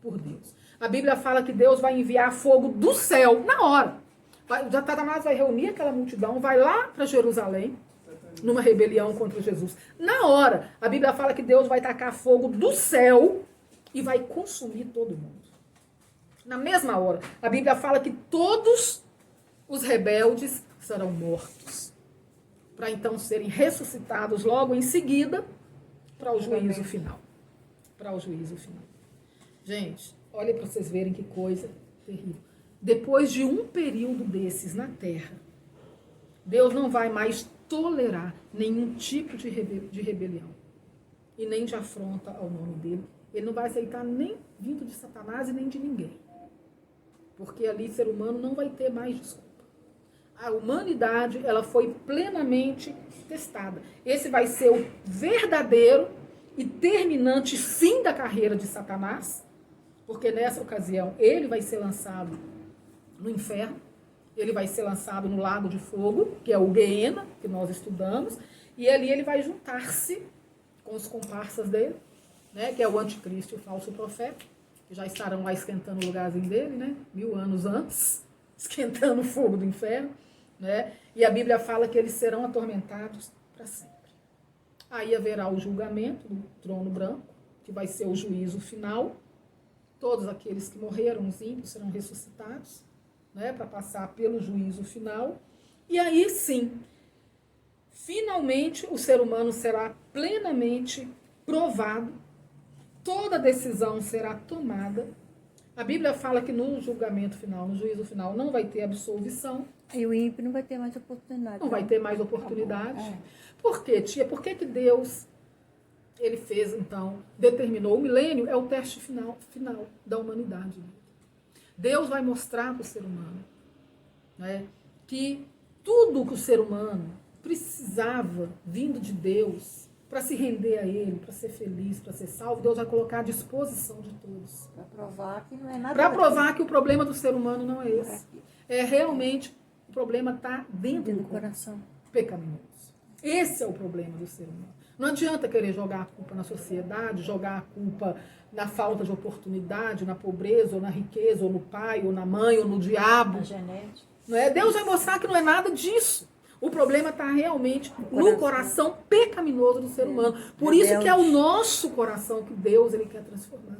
por Deus. A Bíblia fala que Deus vai enviar fogo do céu na hora. Satanás vai reunir aquela multidão, vai lá para Jerusalém, numa rebelião contra Jesus. Na hora, a Bíblia fala que Deus vai tacar fogo do céu e vai consumir todo mundo. Na mesma hora, a Bíblia fala que todos os rebeldes serão mortos, para então serem ressuscitados logo em seguida para o juízo final. Para o juízo final. Gente, olha para vocês verem que coisa terrível. Depois de um período desses na terra, Deus não vai mais tolerar nenhum tipo de rebelião e nem de afronta ao nome dele. Ele não vai aceitar nem vindo de Satanás e nem de ninguém. Porque ali ser humano não vai ter mais desculpa. A humanidade, ela foi plenamente testada. Esse vai ser o verdadeiro e terminante fim da carreira de Satanás, porque nessa ocasião ele vai ser lançado no inferno, ele vai ser lançado no lago de fogo, que é o Guiena, que nós estudamos, e ali ele vai juntar-se com os comparsas dele, né, que é o anticristo e o falso profeta, que já estarão lá esquentando o lugarzinho dele, né, 1000 anos antes, esquentando o fogo do inferno, né, e a Bíblia fala que eles serão atormentados para sempre. Aí haverá o julgamento do trono branco, que vai ser o juízo final. Todos aqueles que morreram, os ímpios, serão ressuscitados, né, para passar pelo juízo final. E aí sim, finalmente o ser humano será plenamente provado, toda decisão será tomada. A Bíblia fala que no julgamento final, no juízo final, não vai ter absolvição. E o ímpio não vai ter mais oportunidade. Não vai ter mais oportunidade. Por quê, tia? Por que Deus, ele fez, então, determinou o milênio, é o teste final da humanidade. Deus vai mostrar para o ser humano, né, que tudo que o ser humano precisava, vindo de Deus, para se render a Ele, para ser feliz, para ser salvo, Deus vai colocar à disposição de todos. Para provar que não é nada. Para provar que o problema do ser humano não é esse. É realmente, o problema está dentro do coração pecaminoso. Esse é o problema do ser humano. Não adianta querer jogar a culpa na sociedade, jogar a culpa na falta de oportunidade, na pobreza, ou na riqueza, ou no pai, ou na mãe, ou no diabo. Na genética. Não é? Deus vai mostrar que não é nada disso. O problema está realmente no coração pecaminoso do ser humano. Por isso que é o nosso coração que Deus ele quer transformar.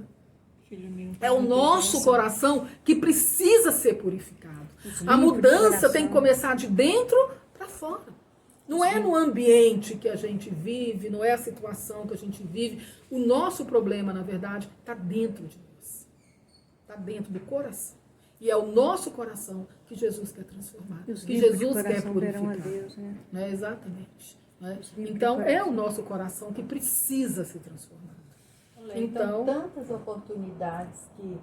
É o nosso coração que precisa ser purificado. A mudança tem que começar de dentro para fora. Não é no ambiente que a gente vive, não é a situação que a gente vive. O nosso problema, na verdade, está dentro de nós. Está dentro do coração. E é o nosso coração que Jesus quer transformar. Que Jesus quer purificar. A Deus, né? Né? Exatamente. Né? Então, é o nosso coração que precisa se transformar. Então, tantas oportunidades que,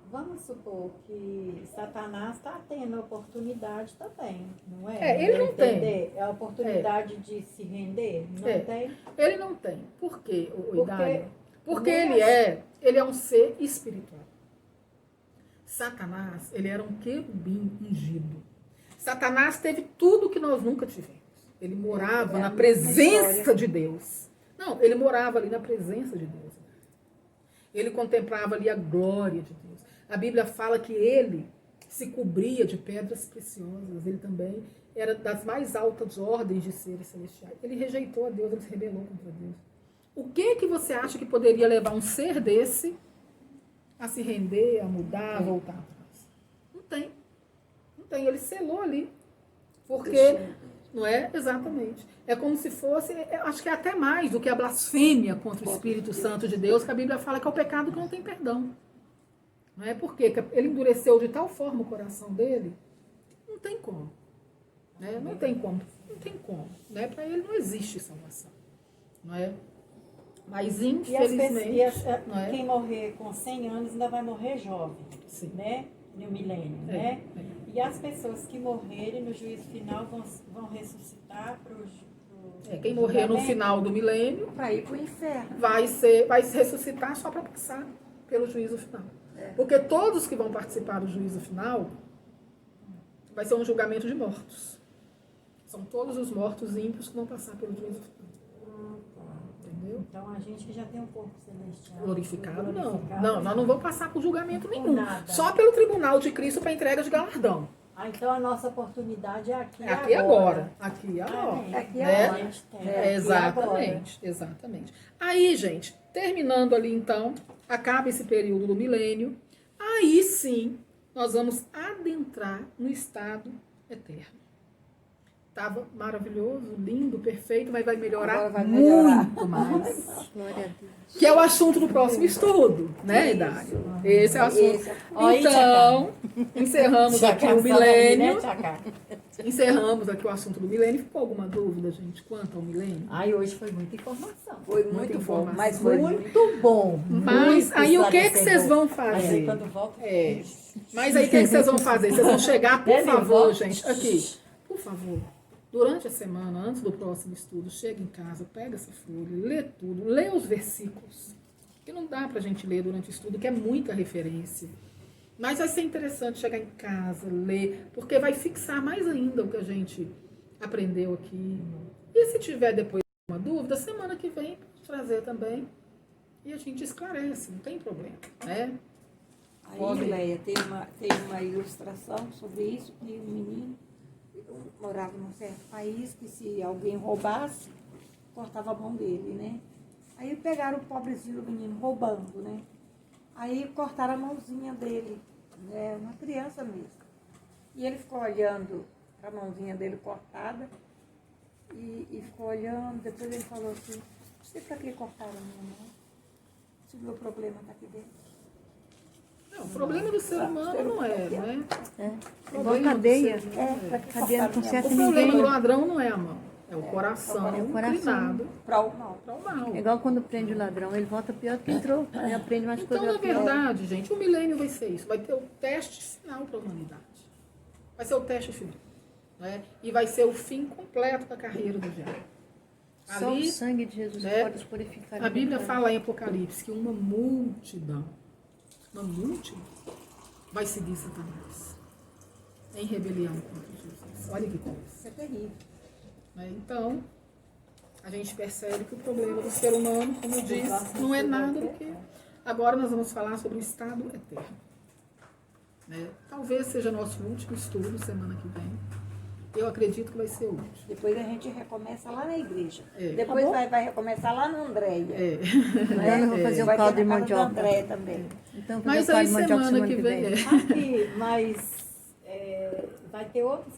vamos supor que Satanás está tendo oportunidade também, não é? Ele não tem. É a oportunidade de se render, não tem? Ele não tem. Por quê, Idália? Porque nem ele é um ser espiritual. Satanás, ele era um querubim ungido. Satanás teve tudo que nós nunca tivemos. Ele morava na presença de Deus. Não, ele morava ali na presença de Deus. Ele contemplava ali a glória de Deus. A Bíblia fala que ele se cobria de pedras preciosas. Ele também era das mais altas ordens de seres celestiais. Ele rejeitou a Deus, ele se rebelou contra Deus. O que você acha que poderia levar um ser desse a se render, a mudar, a voltar atrás? Não tem. Não tem. Ele selou ali. Porque, não é? Exatamente. É como se fosse, acho que é até mais do que a blasfêmia contra o Espírito Santo de Deus, que a Bíblia fala que é o pecado que não tem perdão. Não é? Porque ele endureceu de tal forma o coração dele, não tem como. Né? Não tem como. Não tem como. Né? Para ele não existe salvação. Não é? Mas, infelizmente, não é? Quem morrer com 100 anos ainda vai morrer jovem, Sim. né? No milênio, né? E as pessoas que morrerem no juízo final vão ressuscitar para o quem morrer no final do milênio Para ir para o inferno. vai se ressuscitar só para passar pelo juízo final. Porque todos que vão participar do juízo final vai ser um julgamento de mortos. São todos os mortos ímpios que vão passar pelo juízo final. Entendeu? Então a gente que já tem um corpo celestial. Glorificado, não. Não, nós não vamos passar por julgamento nenhum. Nada. Só pelo tribunal de Cristo para entrega de galardão. Então a nossa oportunidade é aqui, Aqui agora. Aqui agora. Aqui Né? agora. A gente tem. Exatamente, exatamente. Aí, gente, terminando ali então, acaba esse período do milênio, aí sim nós vamos adentrar no estado eterno. Estava maravilhoso, lindo, perfeito, mas vai melhorar, muito mais. Glória a Deus. Que é o assunto do próximo estudo, né, Idália? Esse é o assunto. Então, encerramos aqui o milênio. Encerramos aqui o assunto do milênio. Ficou alguma dúvida, gente, quanto ao milênio? Ai, hoje foi muita informação. Foi Muita muito bom, informação. mas foi Muito bom. Mas aí o que vocês vão fazer? Quando volta, Mas aí o que vocês vão fazer? Vocês vão chegar, por Deve favor, volta. gente, aqui, por favor, durante a semana, antes do próximo estudo, chega em casa, pega essa folha, lê tudo, lê os versículos, que não dá pra gente ler durante o estudo, que é muita referência. Mas vai ser interessante chegar em casa, ler, porque vai fixar mais ainda o que a gente aprendeu aqui. E se tiver depois uma dúvida, semana que vem, pode trazer também. E a gente esclarece, não tem problema, né? Aí, Leia, tem uma ilustração sobre isso, que um menino morava num certo país que se alguém roubasse, cortava a mão dele, né? Aí pegaram o pobrezinho do menino roubando, né? Aí cortaram a mãozinha dele, né? Uma criança mesmo. E ele ficou olhando a mãozinha dele cortada e ficou olhando, depois ele falou assim, não sei para que cortaram a minha mão, se o meu problema está aqui dentro. Não, o problema do ser humano não é, né? Igual cadeia. Cadeia não O conserta problema ninguém. do ladrão não é a mão, é o coração inclinado Para o mal. para o mal. É igual quando prende o ladrão, ele volta pior do que entrou. Ele aprende mais Então, coisa na pior. verdade, gente, o milênio vai ser isso. Vai ter o teste final para a humanidade. Vai ser o teste final. Né? E vai ser o fim completo da carreira do diabo. Só o sangue de Jesus pode nos purificar. A Bíblia fala em Apocalipse que uma multidão vai seguir Satanás em rebelião contra Jesus. Olha que coisa. Isso é terrível. Né? Então, a gente percebe que o problema do ser humano, como eu disse, não é nada do que... Agora nós vamos falar sobre o estado eterno. Né? Talvez seja nosso último estudo, semana que vem. Eu acredito que vai ser o último. Depois a gente recomeça lá na igreja. É. Depois vai recomeçar lá no Andréia. Então eu vou fazer o Vai caldo ter de na casa da mandioca. Andréia também. Então eu vou Mas fazer o caldo aí de mandioca semana que vem... Aqui, mas vai ter outras